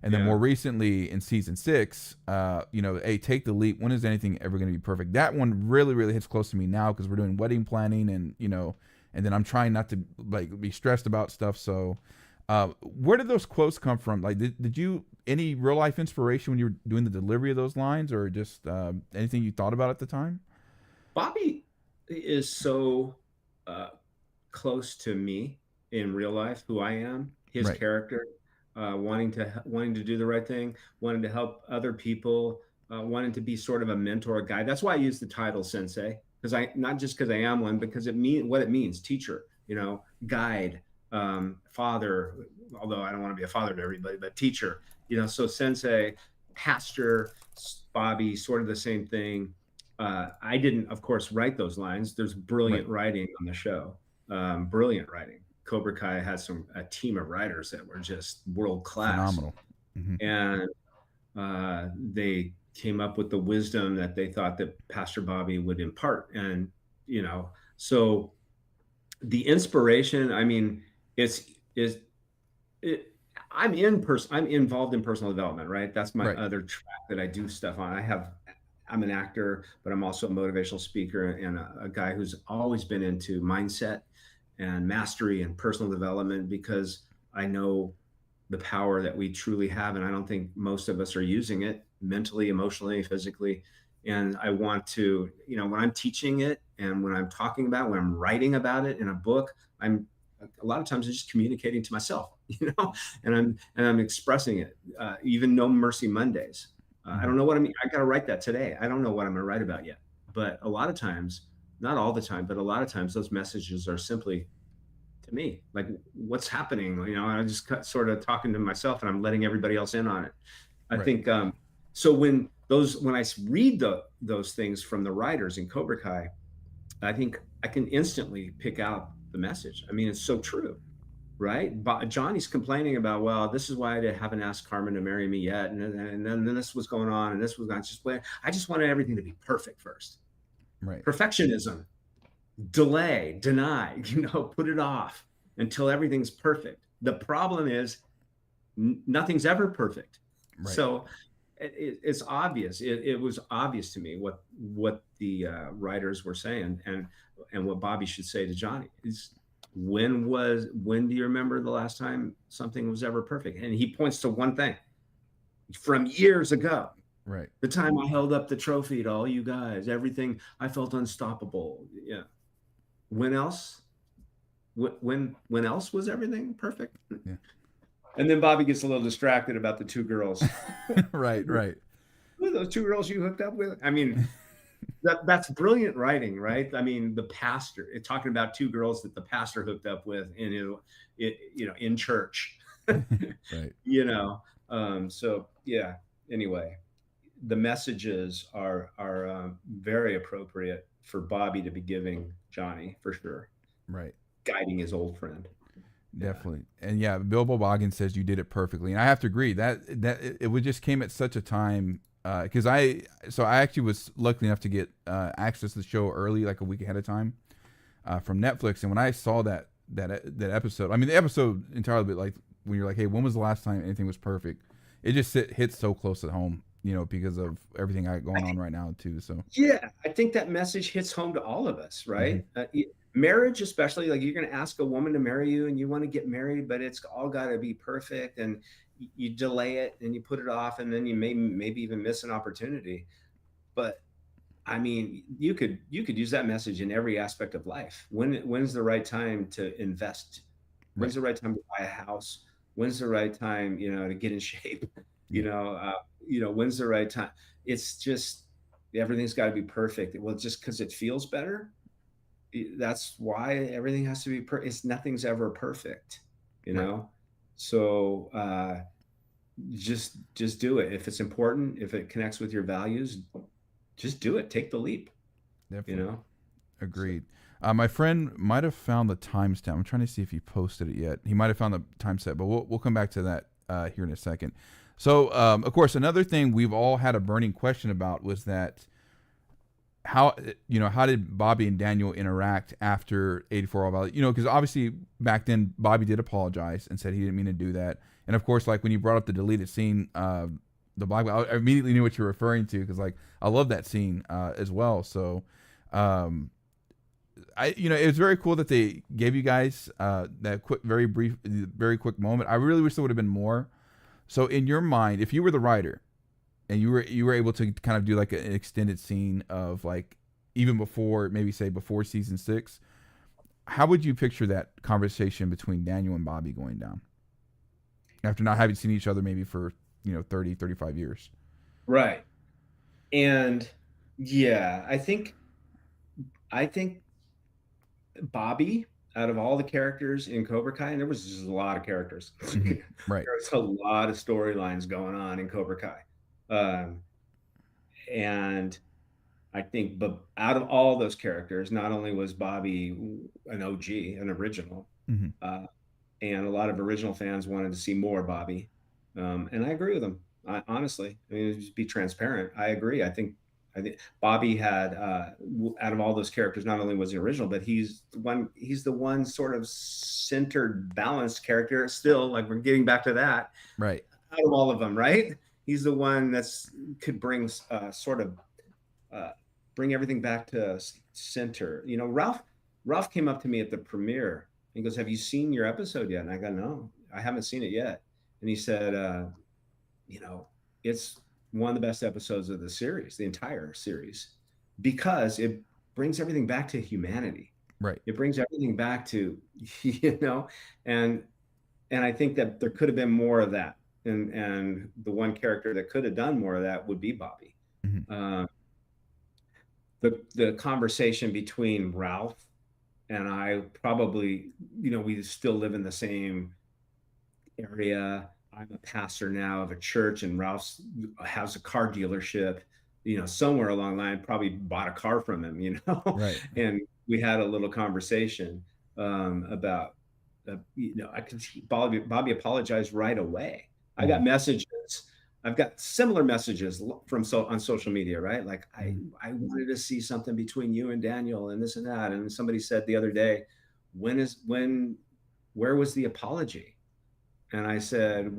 And then more recently in season 6, hey, take the leap. When is anything ever going to be perfect? That one really, really hits close to me now because we're doing wedding planning and, and then I'm trying not to like be stressed about stuff. So where did those quotes come from? Like, did you any real life inspiration when you were doing the delivery of those lines, or just anything you thought about at the time? Bobby is so close to me in real life, who I am, his character, wanting to do the right thing, wanting to help other people, wanting to be sort of a mentor, guide. That's why I use the title Sensei, because not just because I am one, because it means teacher, guide, father, although I don't want to be a father to everybody, but teacher, so Sensei, pastor, Bobby, sort of the same thing. I didn't, of course, write those lines. There's brilliant writing on the show, brilliant writing. Cobra Kai had a team of writers that were just world class, phenomenal, and they came up with the wisdom that they thought that Pastor Bobby would impart. And, so the inspiration, I mean, I'm involved in personal development, right? That's my other track that I do stuff on. I'm an actor, but I'm also a motivational speaker and a guy who's always been into mindset and mastery and personal development, because I know the power that we truly have. And I don't think most of us are using it mentally, emotionally, physically. And I want to, when I'm teaching it and when I'm talking about it, when I'm writing about it in a book, a lot of times I'm just communicating to myself, and I'm expressing it. Even No Mercy Mondays. I don't know what I mean. I got to write that today. I don't know what I'm going to write about yet. But a lot of times, not all the time, but a lot of times those messages are simply to me, like, what's happening? I'm just sort of talking to myself, and I'm letting everybody else in on it. I think So when I read those things from the writers in Cobra Kai, I think I can instantly pick out the message. I mean, it's so true, right? But Johnny's complaining about, well, this is why I haven't asked Carmen to marry me yet, and then this was going on, and this was going. I just wanted everything to be perfect first. Right. Perfectionism, delay, deny, put it off until everything's perfect. The problem is nothing's ever perfect. Right. So it's obvious. It was obvious to me what the writers were saying, and what Bobby should say to Johnny is, when do you remember the last time something was ever perfect? And he points to one thing from years ago. Right. The time I held up the trophy to all you guys, everything, I felt unstoppable. Yeah. When else? When else was everything perfect? Yeah. And then Bobby gets a little distracted about the two girls. Right. Who are those two girls you hooked up with? I mean, that's brilliant writing, right? I mean, the pastor, talking about two girls that the pastor hooked up with in church. Right. So yeah. Anyway, the messages are very appropriate for Bobby to be giving Johnny, for sure. Right. Guiding his old friend. Definitely. And yeah, Bilbo Boggins says you did it perfectly. And I have to agree that it just came at such a time, because I actually was lucky enough to get access to the show early, like a week ahead of time, from Netflix. And when I saw that episode, I mean, the episode entirely, but like when you're like, hey, when was the last time anything was perfect? It just hits so close at home, because of everything I got going on right now too. So yeah, I think that message hits home to all of us, right? Mm-hmm. Marriage, especially, like, you're going to ask a woman to marry you and you want to get married, but it's all got to be perfect, and you delay it and you put it off, and then you maybe even miss an opportunity. But I mean, you could use that message in every aspect of life. When's the right time to invest? When's the right time to buy a house? When's the right time, to get in shape? When's the right time? It's just, everything's got to be perfect. Well, just because it feels better, that's why everything has to be nothing's ever perfect, So just do it. If it's important, if it connects with your values, just do it. Take the leap. Definitely. Agreed. My friend might have found the timestamp. I'm trying to see if he posted it yet. He might have found the timestamp, but we'll come back to that here in a second. So, of course, another thing we've all had a burning question about was that how did Bobby and Daniel interact after 84 All Valley? Because obviously back then Bobby did apologize and said he didn't mean to do that. And of course, like when you brought up the deleted scene, the black belt, I immediately knew what you're referring to, because like I love that scene as well. So, it was very cool that they gave you guys that very quick moment. I really wish there would have been more. So in your mind, if you were the writer and you were able to kind of do like an extended scene of like even before season 6, how would you picture that conversation between Daniel and Bobby going down after not having seen each other maybe for 30, 35 years? Right. And yeah, I think Bobby, out of all the characters in Cobra Kai, and there was just a lot of characters, right? There's a lot of storylines going on in Cobra Kai, and I think, but out of all those characters, not only was Bobby an OG, an original, and a lot of original fans wanted to see more Bobby, and I agree with them. Honestly, I mean, just be transparent. I agree. I think Bobby had, out of all those characters, not only was he original, but he's the one sort of centered, balanced character still. Like, we're getting back to that, right? Out of all of them, right? He's the one could bring bring everything back to center. Ralph came up to me at the premiere. He goes, "Have you seen your episode yet?" And I go, "No, I haven't seen it yet." And he said, it's one of the best episodes of the series, the entire series, because it brings everything back to humanity. Right. It brings everything back to, and I think that there could have been more of that. And the one character that could have done more of that would be Bobby. The conversation between Ralph and I, probably, we still live in the same area. I'm a pastor now of a church, and Ralph's has a car dealership, somewhere along the line, probably bought a car from him, Right. and we had a little conversation about, I could see Bobby apologized right away. I got messages. I've got similar messages from on social media, right? Like I wanted to see something between you and Daniel and this and that. And somebody said the other day, where was the apology? And I said,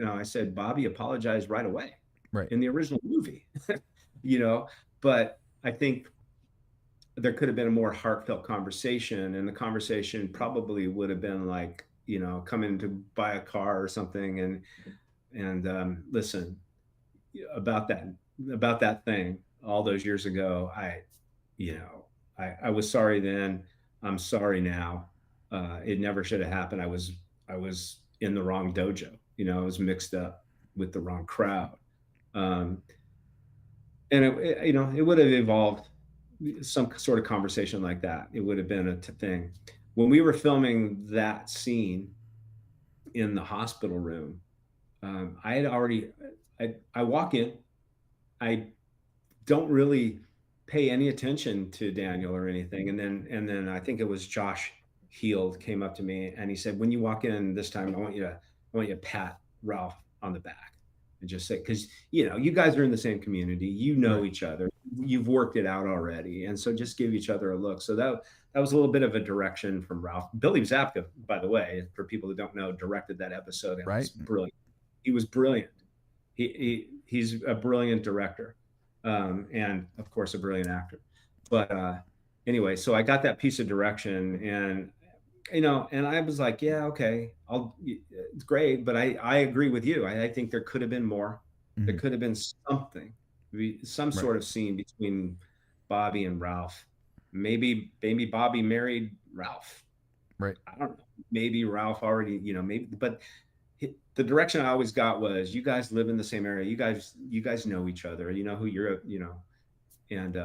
I said, Bobby apologized right away Right. in the original movie, but I think there could have been a more heartfelt conversation, and the conversation probably would have been like, coming to buy a car or something. And listen, about that thing all those years ago, I was sorry then. I'm sorry now. It never should have happened. I was in the wrong dojo. I was mixed up with the wrong crowd. And it would have evolved some sort of conversation like that. It would have been a thing. When we were filming that scene in the hospital room, I had already, I walk in, I don't really pay any attention to Daniel or anything. And then I think it was Josh Heald came up to me and he said, when you walk in this time, I want you to pat Ralph on the back and just say, because you guys are in the same community, each other, you've worked it out already, and so just give each other a look. So that was a little bit of a direction from Ralph. Billy Zabka, by the way, for people who don't know, directed that episode, and right. was brilliant. He was brilliant. He's a brilliant director, and of course a brilliant actor. But anyway, so I got that piece of direction, and and I was like, yeah, okay, it's great, but I agree with you. I think there could have been more. There could have been something, some sort of scene between Bobby and Ralph. Maybe Bobby married Ralph. Right. I don't know. Maybe Ralph already, maybe, but the direction I always got was, you guys live in the same area. You guys know each other. You know who you're, and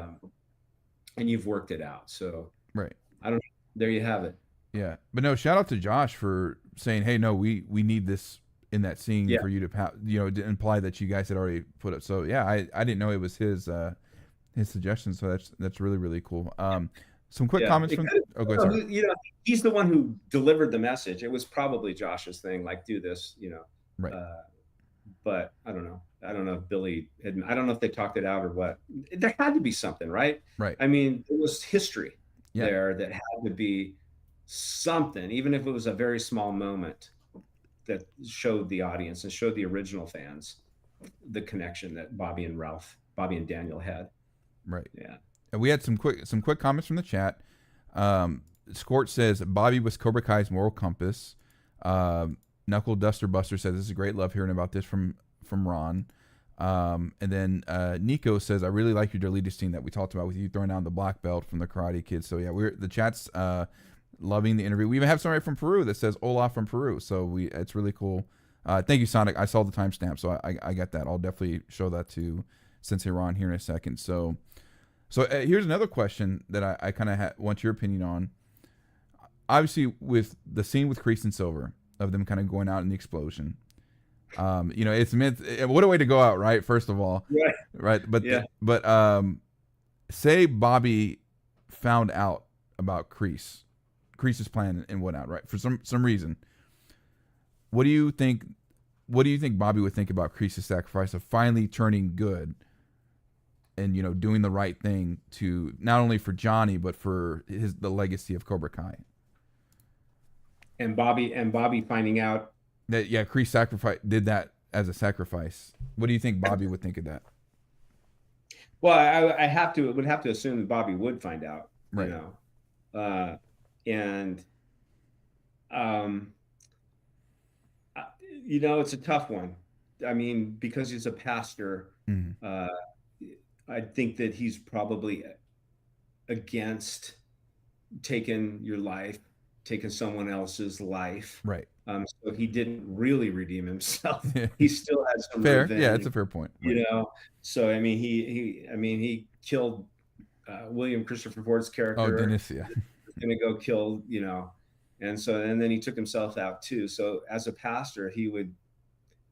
you've worked it out. So right. I don't know. There you have it. Yeah, but no, shout out to Josh for saying, "Hey, no, we need this in that scene for you to to imply that you guys had already put it." So yeah, I didn't know it was his suggestion. So that's really, really cool. Some quick comments from. Oh, go ahead. He's the one who delivered the message. It was probably Josh's thing, like, do this, Right. But I don't know. I don't know if Billy I don't know if they talked it out or what. There had to be something, right? Right. I mean, there was history there that had to be something, even if it was a very small moment, that showed the audience and showed the original fans the connection that Bobby and Daniel had. Right. Yeah. And we had some quick comments from the chat. Squirt says Bobby was Cobra Kai's moral compass. Knuckle Duster Buster says this is great. Love hearing about this from Ron. And then Nico says, I really like your deleted scene that we talked about with you throwing down the black belt from the Karate Kid. So yeah, the chat's loving the interview. We even have somebody from Peru that says hola from Peru. So it's really cool. Thank you, Sonic. I saw the timestamp, so I got that. I'll definitely show that to Sensei Ron here in a second. So here's another question that I kind of want your opinion on. Obviously, with the scene with Kreese and Silver of them kind of going out in the explosion, it's meant. What a way to go out, right? First of all, right. But say Bobby found out about Kreese's plan and whatnot, right? For some reason, what do you think Bobby would think about Kreese's sacrifice of finally turning good and doing the right thing to not only for Johnny but for the legacy of Cobra Kai? And Bobby finding out that Kreese did that as a sacrifice. What do you think Bobby would think of that? Well, I would have to assume that Bobby would find out, right? It's a tough one. I mean, because he's a pastor, I think that he's probably against taking your life, taking someone else's life. Right. So he didn't really redeem himself. He still has some fair. revenge, Yeah, it's a fair point. Right. So I mean, he killed William Christopher Ford's character. Oh, Dennis, yeah. Gonna go kill, and then he took himself out too. So as a pastor, he would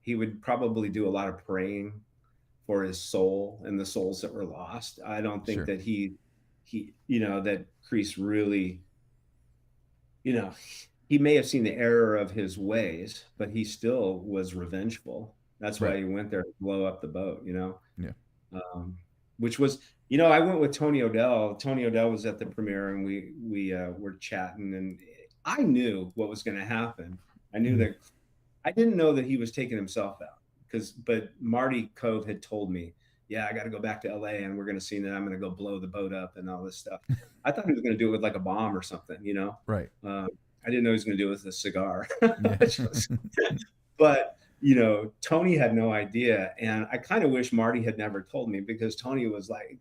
he would probably do a lot of praying for his soul and the souls that were lost. I don't think Sure. that that Kreese really, you know, he may have seen the error of his ways, but he still was revengeful. That's why Right. he went there to blow up the boat. Yeah. Um, which was, I went with Tony O'Dell. Tony O'Dell was at the premiere, and we were chatting, and I knew what was going to happen. I knew Mhm. that I didn't know that he was taking himself out but Marty Cove had told me, yeah, I got to go back to LA, and we're going to see that I'm going to go blow the boat up and all this stuff. I thought he was going to do it with like a bomb or something. Right. I didn't know he was going to do it with a cigar. Yeah. But Tony had no idea, and I kind of wish Marty had never told me, because Tony was like,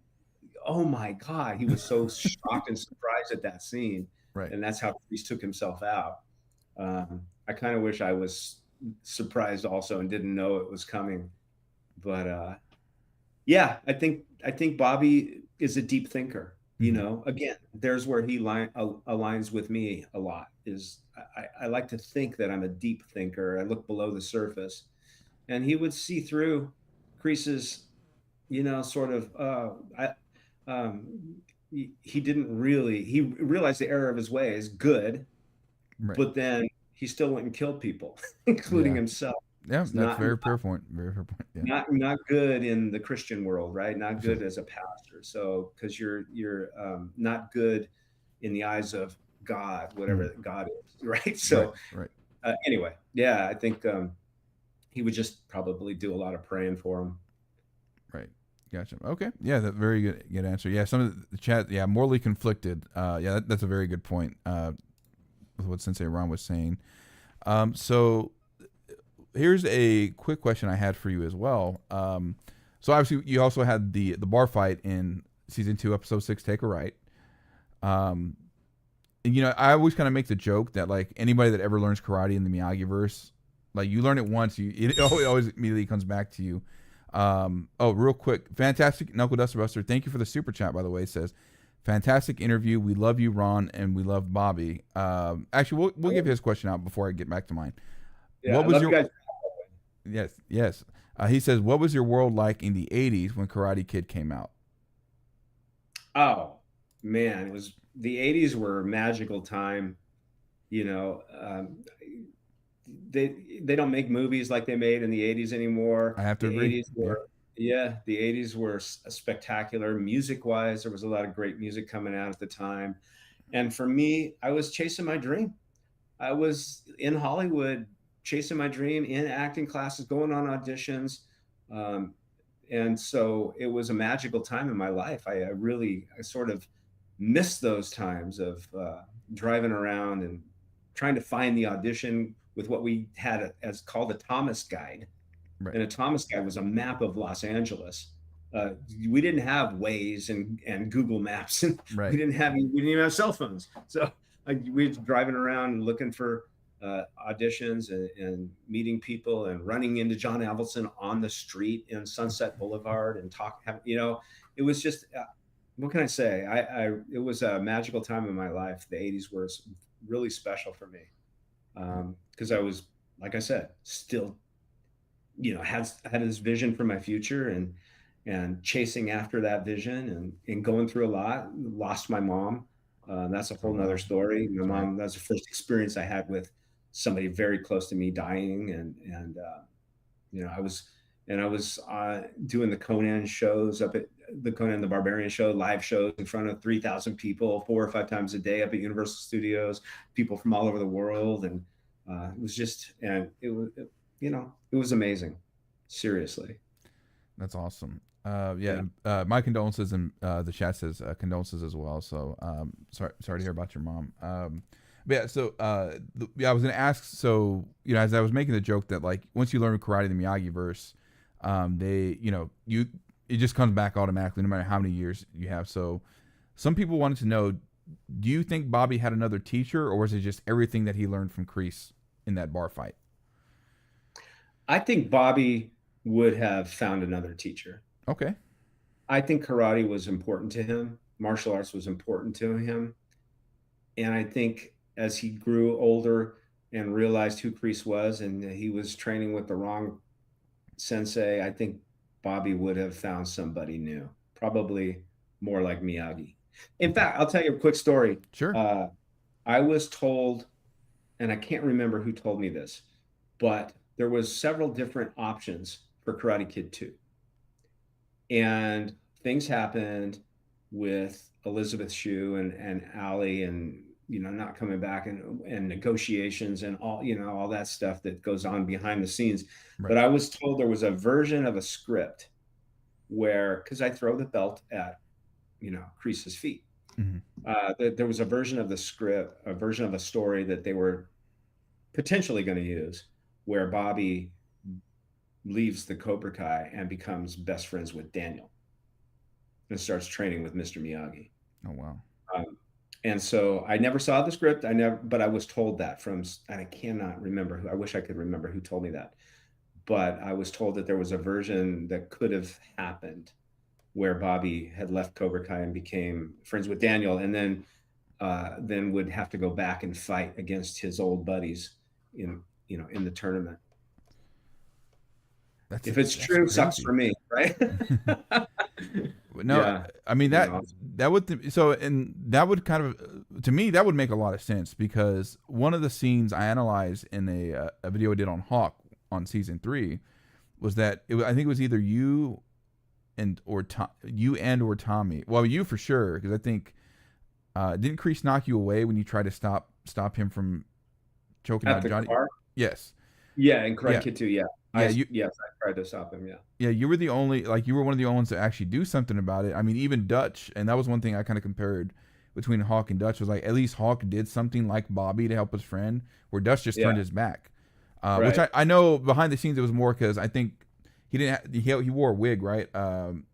"Oh my God," he was so shocked and surprised at that scene, Right. and that's how Kreese took himself out. I kind of wish I was surprised also and didn't know it was coming, but yeah, I think Bobby is a deep thinker. Mhm. Again, there's where he aligns with me a lot. Is I like to think that I'm a deep thinker. I look below the surface, and he would see through Crease's, sort of. He didn't really. He realized the error of his ways, good, Right. but then he still went and killed people, including Yeah. himself. Yeah. It's That's not very fair point. Very fair point. Yeah. not good in the Christian world, right? Not Sure. good as a pastor. So because you're not good in the eyes of God, whatever Mhm. God is, right? Right. So Right. anyway, yeah, I think he would just probably do a lot of praying for him. Right. Gotcha. Okay. Yeah, that's very good answer. Yeah, some of the chat, yeah, morally conflicted. Yeah, that's a very good point. With what Sensei Ron was saying. So here's a quick question I had for you as well. So obviously you also had the bar fight in season 2, episode 6, Take a Right. Um, and, I always kind of make the joke that like anybody that ever learns karate in the Miyagi verse, like you learn it once, it always immediately comes back to you. Oh, real quick, fantastic Knuckle Duster Buster. Thank you for the super chat, by the way. It says, fantastic interview. We love you, Ron, and we love Bobby. Actually, we'll give his question out before I get back to mine. Yeah, What I was love you your guys. yes? He says, what was your world like in the '80s when Karate Kid came out? Oh man, it was the '80s were a magical time. You know, they don't make movies like they made in the '80s anymore. I have to The agree. '80s Yeah, were Yeah, the '80s were spectacular music wise. There was a lot of great music coming out at the time, and for me, I was chasing my dream. I was in Hollywood chasing my dream, in acting classes, going on auditions. Um, and so it was a magical time in my life. I sort of missed those times of driving around and trying to find the audition with what we had as called a Thomas guide. right, And a Thomas guide was a map of Los Angeles. We didn't have Waze and Google Maps, and right. we didn't even have cell phones. So we were driving around and looking for auditions and meeting people and running into John Avildsen on the street in Sunset Boulevard and it was just what can I say? It was a magical time in my life. The '80s were really special for me because I was, like I said, still had this vision for my future and chasing after that vision and going through a lot. Lost my mom. That's a Oh whole nother wow, story. My sorry. mom, that's the first experience I had with somebody very close to me dying. And I was doing the Conan shows up at the Conan the Barbarian show, live shows in front of 3,000 people 4 or 5 times a day up at Universal Studios, people from all over the world. And it was just, and it was amazing. Seriously. That's awesome. Yeah, Yeah. my condolences, and the chat says condolences as well. So sorry to hear about your mom. But yeah, so yeah, I was gonna ask. So as I was making the joke that like once you learn karate in the Miyagi verse, they it just comes back automatically no matter how many years you have. So some people wanted to know, do you think Bobby had another teacher, or was it just everything that he learned from Kreese in that bar fight? I think Bobby would have found another teacher. Okay. I think karate was important to him. Martial arts was important to him. And I think as he grew older and realized who Kreese was, and he was training with the wrong sensei, I think Bobby would have found somebody new, probably more like Miyagi. In fact, I'll tell you a quick story. Sure. I was told, and I can't remember who told me this, but there was several different options for Karate Kid 2. And things happened with Elizabeth Shue and Allie, and not coming back, and negotiations and all that stuff that goes on behind the scenes. Right. But I was told there was a version of a script where, because I throw the belt at Kreese's feet, there was a version of the script, a version of a story that they were potentially going to use, where Bobby leaves the Cobra Kai and becomes best friends with Daniel and starts training with Mr. Miyagi. Oh, wow. And so I never saw the script. But I was told that and I cannot remember who. I wish I could remember who told me that. But I was told that there was a version that could have happened where Bobby had left Cobra Kai and became friends with Daniel, and then would have to go back and fight against his old buddies in the tournament. If it's true, crazy. Sucks for me, right? No, yeah. I mean that would so, and that would kind of, to me, that would make a lot of sense, because one of the scenes I analyzed in a video I did on Hawk on season 3 was that I think it was either you or Tommy. Well, you for sure, because I think didn't Kreese knock you away when you tried to stop him from choking out Johnny? Car? Yes. Yeah, and Karate Kid 2, yeah. Yes, I tried to stop him. Yeah. Yeah, you were you were one of the only ones to actually do something about it. I mean, even Dutch, and that was one thing I kind of compared between Hawk and Dutch, was like, at least Hawk did something like Bobby to help his friend, where Dutch just turned his back. Right. Which I know behind the scenes it was more because I think he wore a wig, right? Chad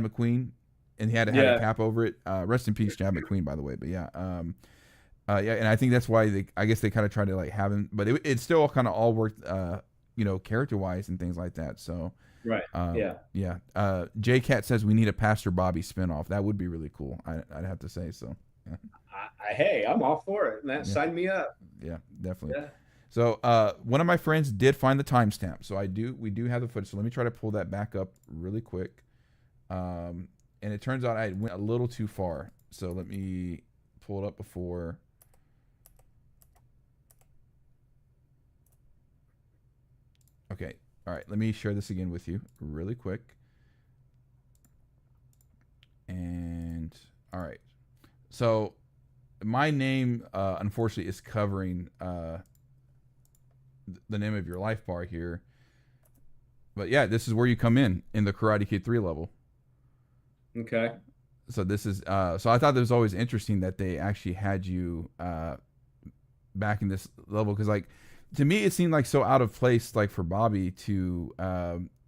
McQueen, and he had to have a cap over it. Rest in peace, Chad McQueen, by the way. But yeah. And I think that's why they kind of tried to like have him, but it still kind of all worked, character wise and things like that. So, right. Yeah. J Cat says we need a Pastor Bobby spinoff. That would be really cool. I'd have to say so. Yeah. Hey, I'm all for it, man. Yeah. Sign me up. Yeah, definitely. Yeah. So, one of my friends did find the timestamp. So we do have the footage. So let me try to pull that back up really quick. And it turns out I went a little too far. So let me pull it up before. Okay. All right. Let me share this again with you really quick. And all right. So my name, unfortunately, is covering the name of your life bar here. But yeah, this is where you come in the Karate Kid 3 level. Okay. So this is so I thought it was always interesting that they actually had you back in this level, because like, to me, it seemed like so out of place, like for Bobby to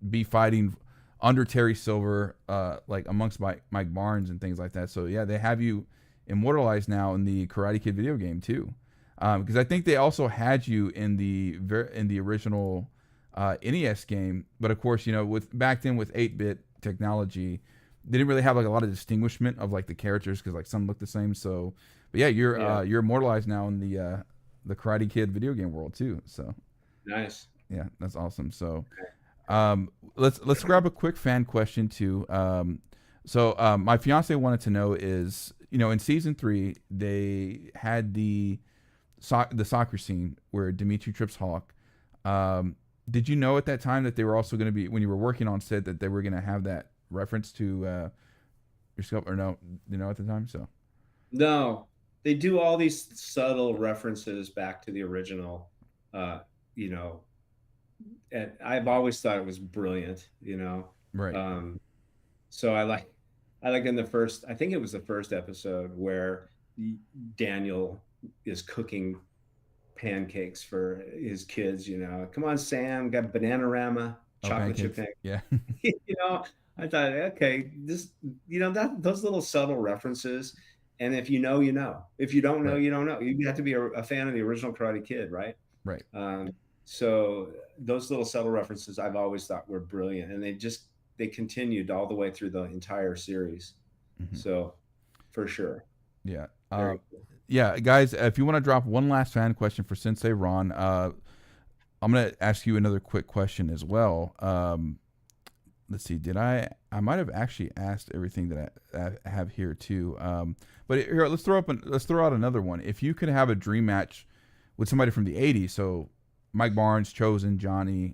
be fighting under Terry Silver, like amongst Mike Barnes and things like that. So yeah, they have you immortalized now in the Karate Kid video game too, because I think they also had you in the original NES game. But of course, with back then with 8-bit technology, they didn't really have like a lot of distinguishment of like the characters, because like some look the same. So, but yeah, you're immortalized now in the Karate Kid video game world too. So nice. Yeah, that's awesome. So let's grab a quick fan question too. So my fiance wanted to know is, in season 3 they had the soccer scene where Dimitri trips Hawk. Did you know at that time that they were also going to be, when you were working on set, that they were going to have that reference to your sculpt, or no, at the time? So no. They do all these subtle references back to the original, and I've always thought it was brilliant, Right. So I like in the first, I think it was the first episode where Daniel is cooking pancakes for his kids, come on, Sam, got Bananarama, chocolate chip pancakes. Yeah. I thought, okay, this, those little subtle references. And if you know, you know. If you don't know, right, you don't know. You have to be a fan of the original Karate Kid, right? Right. So those little subtle references I've always thought were brilliant, and they continued all the way through the entire series. Mm-hmm. So, for sure. Yeah. Cool. Yeah, guys, if you want to drop one last fan question for Sensei Ron, I'm gonna ask you another quick question as well. Let's see. Did I might have actually asked everything that I have here too. But here, let's throw out another one. If you could have a dream match with somebody from the '80s, so Mike Barnes, Chosen, Johnny,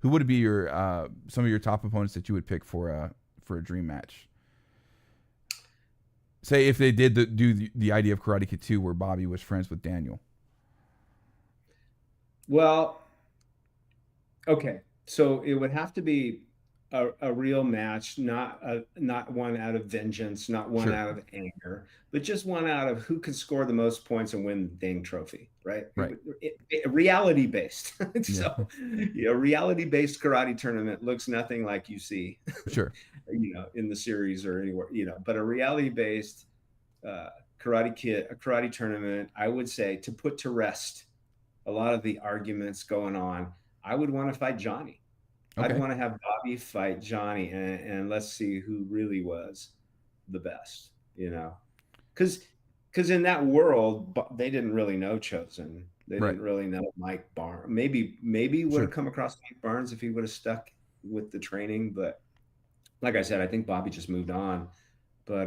who would be your some of your top opponents that you would pick for a dream match? Say if they did do the idea of Karate Kid 2 where Bobby was friends with Daniel. Well, okay. So it would have to be a real match, not one out of vengeance, not one Sure. out of anger, but just one out of who can score the most points and win the dang trophy, right? Right. Reality based. Yeah. So, reality based karate tournament looks nothing like you see, Sure. in the series or anywhere, but a reality based a karate tournament, I would say, to put to rest a lot of the arguments going on, I would want to fight Johnny. I'd Okay. want to have Bobby fight Johnny, and let's see who really was the best, because in that world, they didn't really know Chosen. They Right. didn't really know Mike Barnes. Maybe would have Sure. come across Mike Barnes if he would have stuck with the training. But like I said, I think Bobby just moved on. But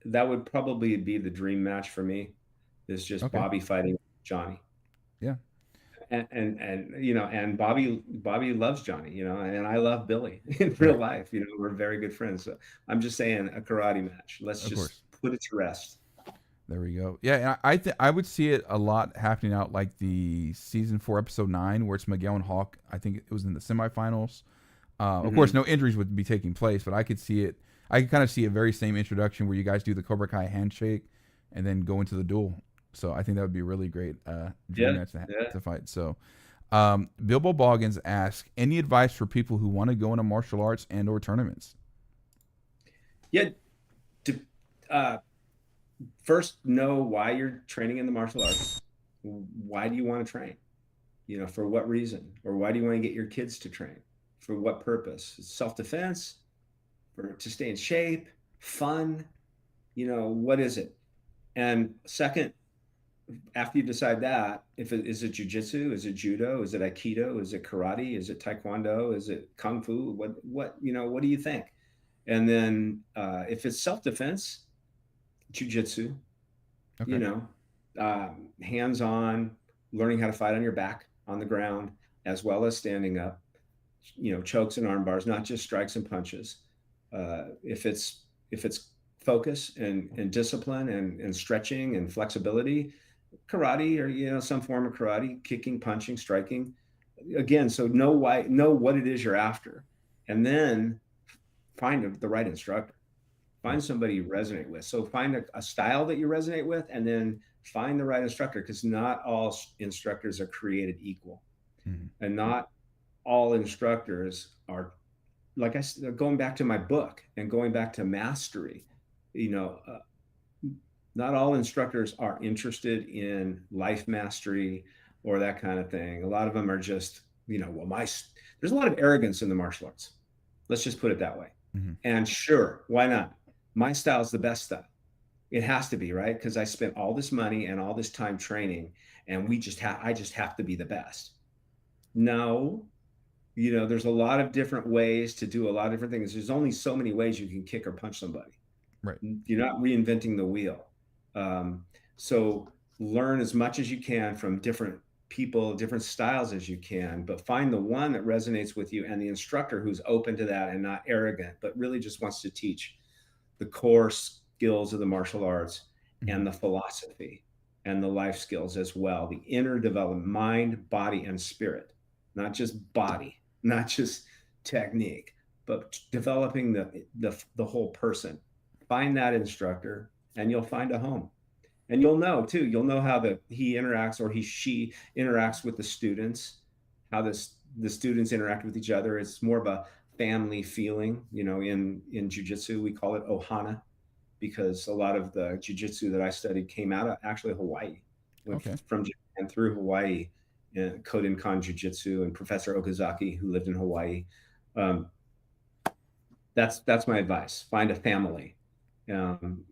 that would probably be the dream match for me. Is just Okay. Bobby fighting Johnny. Yeah. And Bobby loves Johnny, and I love Billy in real Right. life. We're very good friends. So I'm just saying a karate match. Let's Of just course. put it to rest. There we go. Yeah, and I would see it a lot happening out like the season 4 episode 9 where it's Miguel and Hawk. I think it was in the semifinals. Of course, no injuries would be taking place, but I could see it. I could kind of see a very same introduction where you guys do the Cobra Kai handshake and then go into the duel. So I think that would be a really great dream match to fight. So Bilbo Boggins asks, any advice for people who want to go into martial arts and or tournaments? Yeah. First, know why you're training in the martial arts. Why do you want to train? For what reason? Or why do you want to get your kids to train? For what purpose? Self-defense, to stay in shape, fun, what is it? And second, after you decide that, is it jujitsu, is it judo, is it aikido, is it karate, is it taekwondo, is it kung fu? What do you think? And then if it's self-defense, jujitsu, Okay. hands-on, learning how to fight on your back on the ground as well as standing up, chokes and arm bars, not just strikes and punches. If it's focus and discipline and stretching and flexibility, karate or some form of karate, kicking, punching, striking. Again, so know what it is you're after, and then find the right instructor. Find somebody you resonate with. So find a style that you resonate with, and then find the right instructor, because not all instructors are created equal, and not all instructors are, like I said, going back to my book and going back to mastery. Not all instructors are interested in life mastery or that kind of thing. A lot of them are just, there's a lot of arrogance in the martial arts. Let's just put it that way. And sure, why not? My style is the best style. It has to be, right? Because I spent all this money and all this time training, and I just have to be the best. No, there's a lot of different ways to do a lot of different things. There's only so many ways you can kick or punch somebody. Right. You're not reinventing the wheel. So learn as much as you can from different people, different styles as you can, but find the one that resonates with you and the instructor who's open to that and not arrogant, but really just wants to teach the core skills of the martial arts and the philosophy and the life skills as well. The inner development, mind, body, and spirit, not just body, not just technique, but developing the whole person. Find that instructor and you'll find a home. And you'll know too, how he interacts or she interacts with the students, how the students interact with each other. It's more of a family feeling. In jiu-jitsu, we call it ohana, because a lot of the jiu-jitsu that I studied came out of actually Hawaii. Went from Japan through Hawaii, and Kodenkan Jiu-Jitsu, and Professor Okazaki, who lived in Hawaii. That's my advice. Find a family, and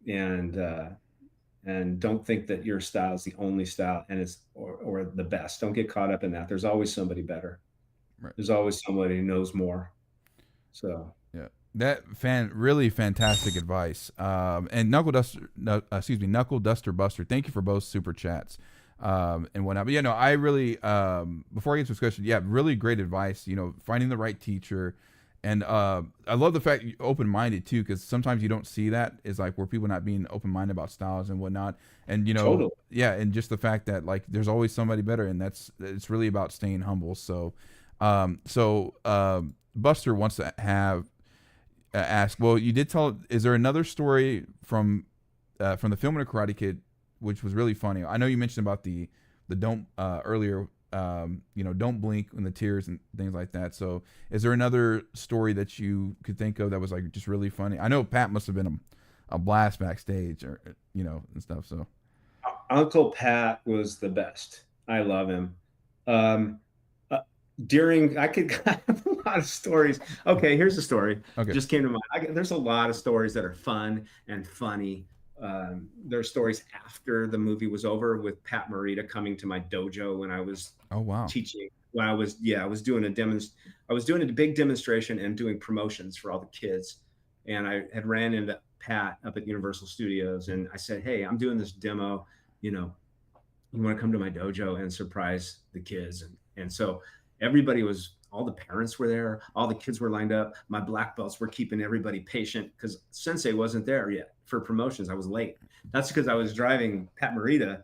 and don't think that your style is the only style and it's or the best. Don't get caught up in that. There's always somebody better. Right. There's always somebody who knows more. So Yeah, that really fantastic advice. And Knuckle Duster, no, excuse me, Knuckle Duster Buster. Thank you for both super chats, and whatnot. But yeah, no, I really, before I get to this question, yeah, really great advice. You know, finding the right teacher, and I love the fact you're open minded too, because sometimes you don't see that is like where people not being open minded about styles and whatnot, and you know, totally. yeah, and just the fact that like there's always somebody better, and it's really about staying humble. So, Buster wants to have ask, well, you did tell. Is there another story from the film of the Karate Kid, which was really funny? I know you mentioned about the don't earlier. You know, don't blink and the tears and things like that. So, is there another story that you could think of that was like just really funny? I know Pat must have been a blast backstage, or you know, and stuff. So, Uncle Pat was the best. I love him. Um, During I could I have a lot of stories. Okay, here's a story. Okay. Just came to mind. There's a lot of stories that are fun and funny. There are stories after the movie was over with Pat Morita coming to my dojo when I was teaching. When I was doing a big demonstration and doing promotions for all the kids. And I had ran into Pat up at Universal Studios, and I said, "Hey, I'm doing this demo. You know, you want to come to my dojo and surprise the kids?" And so all the parents were there, all the kids were lined up. My black belts were keeping everybody patient because Sensei wasn't there yet for promotions. I was late. That's because I was driving Pat Morita,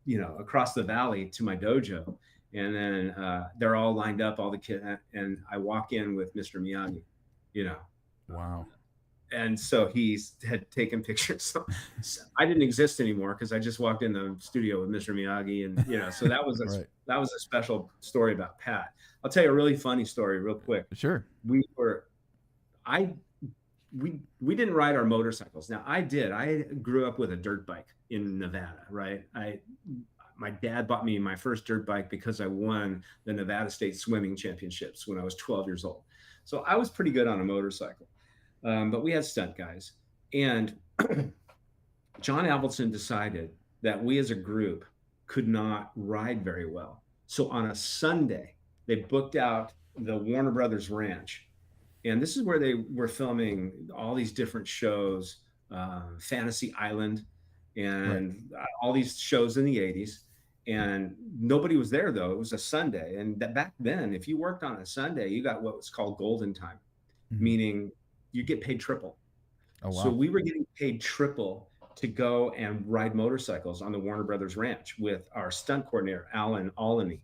you know, across the valley to my dojo. And then they're all lined up, all the kids, and I walk in with Mr. Miyagi, you know. Wow. And so he had taken pictures. So I didn't exist anymore because I just walked in the studio with Mr. Miyagi, and you know, so that was Right. that was a special story about Pat. I'll tell you a really funny story, real quick. Sure. We didn't ride our motorcycles. Now I did. I grew up with a dirt bike in Nevada, right? My dad bought me my first dirt bike because I won the Nevada State Swimming Championships when I was 12 years old. So I was pretty good on a motorcycle. But we had stunt guys. And John Avildsen decided that we as a group could not ride very well. So on a Sunday, they booked out the Warner Brothers Ranch. And this is where they were filming all these different shows, Fantasy Island, and all these shows in the 80s. And nobody was there, though. It was a Sunday. And back then, if you worked on a Sunday, you got what was called golden time, meaning you get paid triple. Oh, wow. So we were getting paid triple to go and ride motorcycles on the Warner Brothers Ranch with our stunt coordinator, Alan Alany.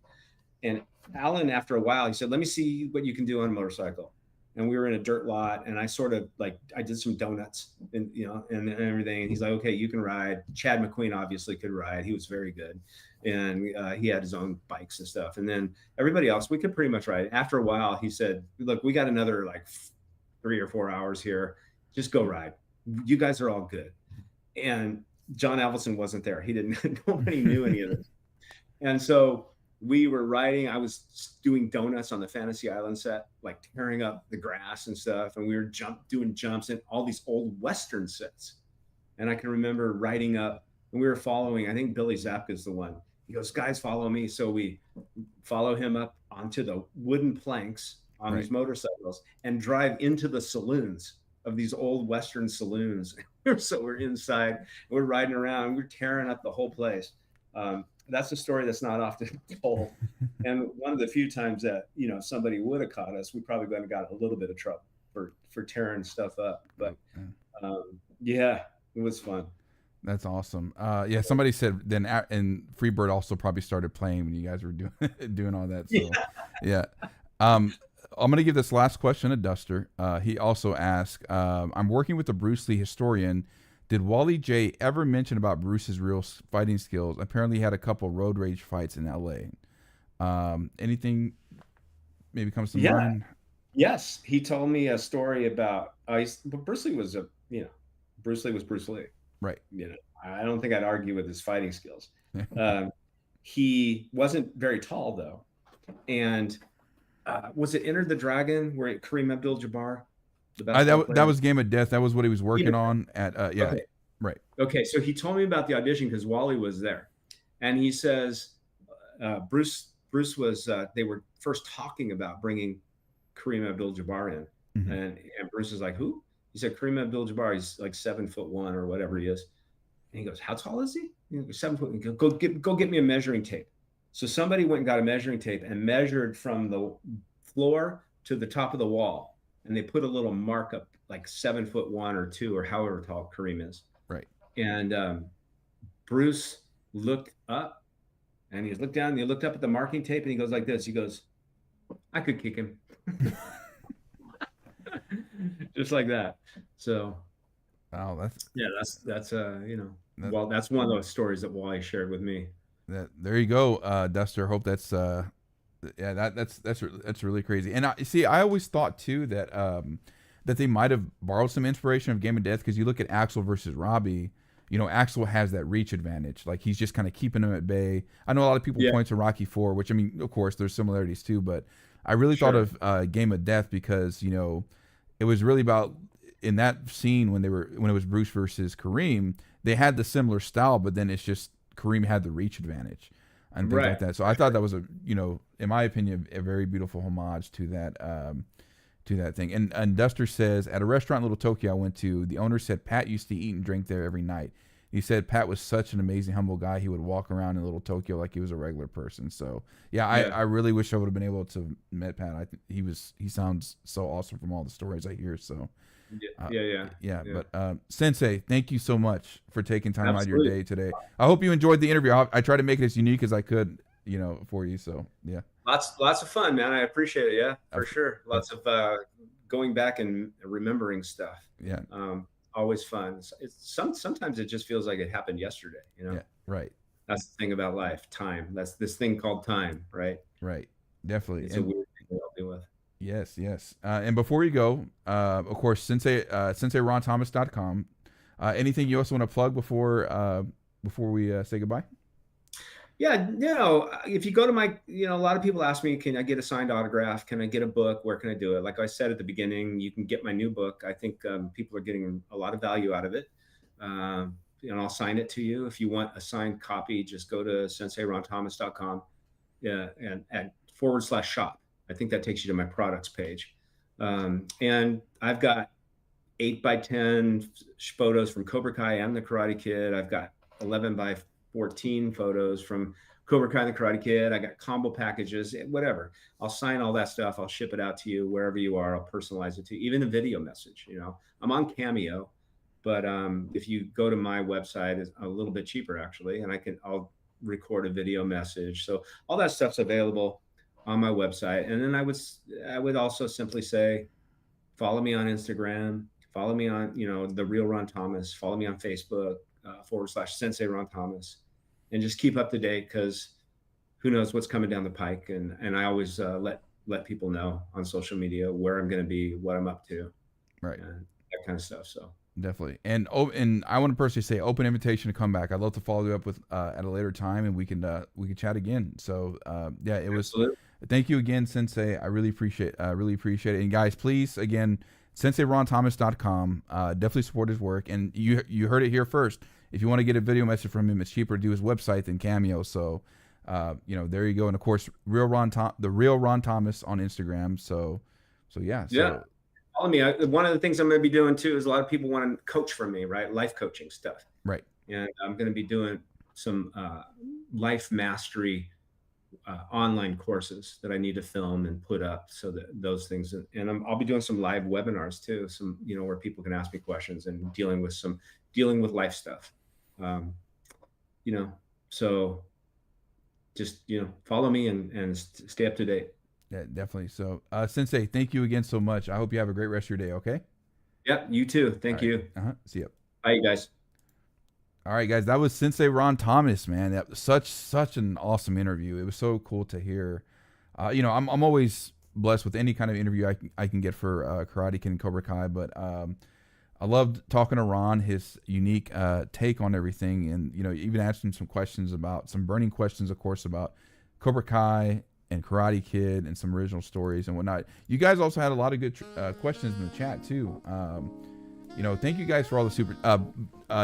And Alan, after a while, he said, "Let me see what you can do on a motorcycle." And we were in a dirt lot, and I sort of I did some donuts and, you know, and everything. And he's like, "Okay, you can ride." Chad McQueen obviously could ride. He was very good. And he had his own bikes and stuff. And then everybody else, we could pretty much ride. After a while, he said, "Look, we got another like 3 or 4 hours here. Just go ride. You guys are all good." And John Avildsen wasn't there. He didn't, nobody knew any of this. And so we were riding. I was doing donuts on the Fantasy Island set, like tearing up the grass and stuff. And we were doing jumps in all these old Western sets. And I can remember riding up, and we were following, I think Billy Zapka's the one. He goes, "Guys, follow me." So we follow him up onto the wooden planks on these motorcycles and drive into the saloons of these old Western saloons. So we're inside, we're riding around, we're tearing up the whole place. That's a story that's not often told. And one of the few times that, you know, somebody would have caught us, we probably would have got a little bit of trouble for tearing stuff up. But yeah, it was fun. That's awesome. Yeah, somebody said then, and Freebird also probably started playing when you guys were doing all that. So yeah. I'm going to give this last question to Duster. He also asked, "I'm working with a Bruce Lee historian. Did Wally Jay ever mention about Bruce's real fighting skills? Apparently he had a couple road rage fights in LA. Anything maybe comes to mind?" Yes. He told me a story about, Bruce Lee was Bruce Lee was Bruce Lee. Right. You know, I don't think I'd argue with his fighting skills. He wasn't very tall though. And was it Enter the Dragon where Kareem Abdul-Jabbar? That was Game of Death. That was what he was working on at. Yeah. Okay. Right. Okay, so he told me about the audition because Wally was there, and he says Bruce was they were first talking about bringing Kareem Abdul-Jabbar in, Mm-hmm. and Bruce is like, who? He said Kareem Abdul-Jabbar. He's like 7'1" or whatever he is, and he goes, how tall is he? He goes, 7 foot. Go get me a measuring tape. So somebody went and got a measuring tape and measured from the floor to the top of the wall, and they put a little mark up like 7'1" or 2" or however tall Kareem is. Right. And Bruce looked up, and he looked down, and he looked up at the marking tape, and he goes like this. He goes, I could kick him. Just like that. So, wow, that's well, that's one of those stories that Wally shared with me. There you go, Duster. Hope that's that's really crazy. And I always thought too that that they might have borrowed some inspiration of Game of Death, because you look at Axel versus Robbie. You know, Axel has that reach advantage. Like, he's just kind of keeping him at bay. I know a lot of people point to Rocky 4, which, I mean, of course, there's similarities too, but I really thought of Game of Death because, you know, it was really about, in that scene when it was Bruce versus Kareem, they had the similar style, but then it's just Kareem had the reach advantage and things like that. So I thought that was in my opinion, a very beautiful homage to that thing. And Duster says, at a restaurant in Little Tokyo I went to, the owner said Pat used to eat and drink there every night. He said Pat was such an amazing, humble guy. He would walk around in Little Tokyo like he was a regular person. So I really wish I would have been able to met Pat. He sounds so awesome from all the stories I hear. So But Sensei, thank you so much for taking time out of your day today. I hope you enjoyed the interview. I tried to make it as unique as I could, for you. So yeah. Lots of fun, man. I appreciate it. Yeah, for sure. Lots of going back and remembering stuff. Yeah. Always fun. Sometimes it just feels like it happened yesterday. Yeah. Right. That's the thing about life. Time. That's this thing called time. Right. Right. Definitely. It's a weird thing to help me with. Yes. And before you go, of course, SenseiRonThomas.com. Anything you also want to plug before we say goodbye? Yeah, if you go to my, a lot of people ask me, can I get a signed autograph? Can I get a book? Where can I do it? Like I said at the beginning, you can get my new book. I think people are getting a lot of value out of it. And I'll sign it to you. If you want a signed copy, just go to SenseiRonThomas.com and /shop. I think that takes you to my products page. And I've got 8x10 photos from Cobra Kai and the Karate Kid. I've got 11x14 photos from Cobra Kai and the Karate Kid. I got combo packages, whatever. I'll sign all that stuff. I'll ship it out to you wherever you are. I'll personalize it to you, even a video message. I'm on Cameo, but if you go to my website, it's a little bit cheaper actually, and I'll record a video message. So all that stuff's available on my website. And then I would also simply say, follow me on Instagram, follow me on, The Real Ron Thomas, follow me on Facebook, /Sensei Ron Thomas, and just keep up to date, because who knows what's coming down the pike. And I always let people know on social media where I'm going to be, what I'm up to, right, and that kind of stuff. So definitely. And I want to personally say, open invitation to come back. I'd love to follow you up with at a later time, and we can chat again. So it was. Absolutely. Thank you again, Sensei. I really appreciate it. And guys, please, again, SenseiRonThomas.com. Definitely support his work. And you heard it here first. If you want to get a video message from him, it's cheaper to do his website than Cameo. So, there you go. And of course, the Real Ron Thomas on Instagram. So yeah. Yeah. Follow me. One of the things I'm going to be doing too is a lot of people want to coach from me, right? Life coaching stuff. Right. And I'm going to be doing some life mastery online courses that I need to film and put up, so that those things, and I'll be doing some live webinars too, some where people can ask me questions and dealing with life stuff, so just follow me and stay up to date. Yeah, definitely. So Sensei, thank you again so much. I hope you have a great rest of your day. Okay. Yep, you too. Thank you. See you. Bye, you guys. All right, guys, that was Sensei Ron Thomas, man. That was such an awesome interview. It was so cool to hear. I'm always blessed with any kind of interview I can get for Karate Kid and Cobra Kai, but I loved talking to Ron, his unique take on everything, and even asking some questions about some burning questions, of course, about Cobra Kai and Karate Kid and some original stories and whatnot. You guys also had a lot of good questions in the chat too. Thank you guys for all the super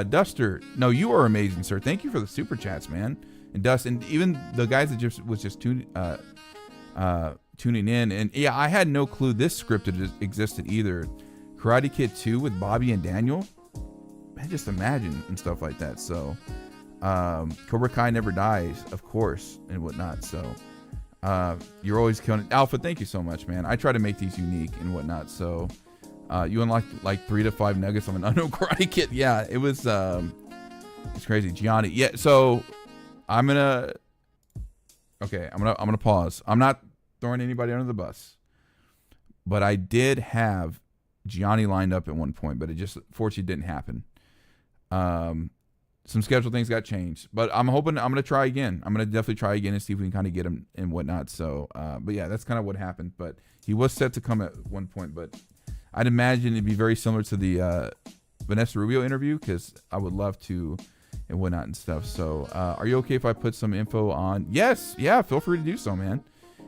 Duster. No, you are amazing, sir. Thank you for the super chats, man. And Dust, and even the guys that just tuning in. And yeah, I had no clue this scripted existed either. Karate Kid 2 with Bobby and Daniel. Man, just imagine and stuff like that. So, Cobra Kai never dies, of course, and whatnot. So, you're always killing it. Alpha, thank you so much, man. I try to make these unique and whatnot. So, you unlocked like 3 to 5 nuggets on an unknown Karate Kid. Yeah, it was, it's crazy. Gianni. Yeah. So I'm gonna pause. I'm not throwing anybody under the bus, but I did have Gianni lined up at one point, but it just fortunately didn't happen. Some schedule things got changed, but I'm hoping I'm going to try again. I'm going to definitely try again and see if we can kind of get him and whatnot. So, but yeah, that's kind of what happened, but he was set to come at one point, but I'd imagine it'd be very similar to the, Vanessa Rubio interview. Cause I would love to and whatnot and stuff. So, are you okay if I put some info on? Yes. Yeah. Feel free to do so, man,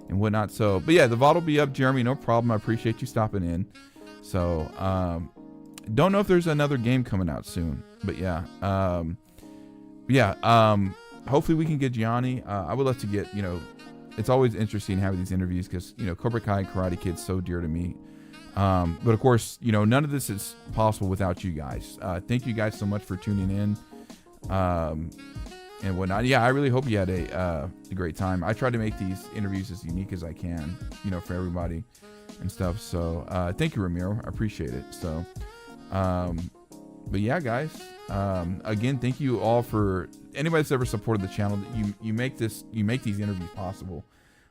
and whatnot. So, but yeah, the VOD will be up, Jeremy. No problem. I appreciate you stopping in. So, don't know if there's another game coming out soon, but yeah. Hopefully we can get Gianni. I would love to get, it's always interesting having these interviews because, Cobra Kai and Karate Kid's so dear to me. But of course, none of this is possible without you guys. Thank you guys so much for tuning in, and whatnot. Yeah, I really hope you had a great time. I try to make these interviews as unique as I can, for everybody and stuff. So, thank you, Ramiro. I appreciate it. So, but yeah, guys, again, thank you all for anybody that's ever supported the channel. You make these interviews possible.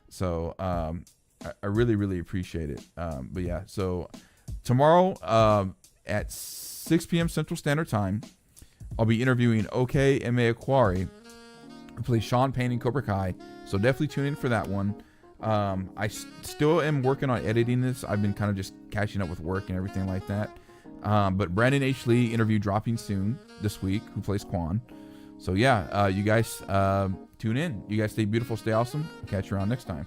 So, I really, really appreciate it. But yeah, so tomorrow, at 6 p.m. Central Standard Time, I'll be interviewing OK Emeakwari, who plays Sean Payne in Cobra Kai. So definitely tune in for that one. I still am working on editing this. I've been kind of just catching up with work and everything like that. But Brandon H. Lee interview dropping soon this week, who plays Quan. So yeah, you guys tune in. You guys stay beautiful, stay awesome. I'll catch you around next time.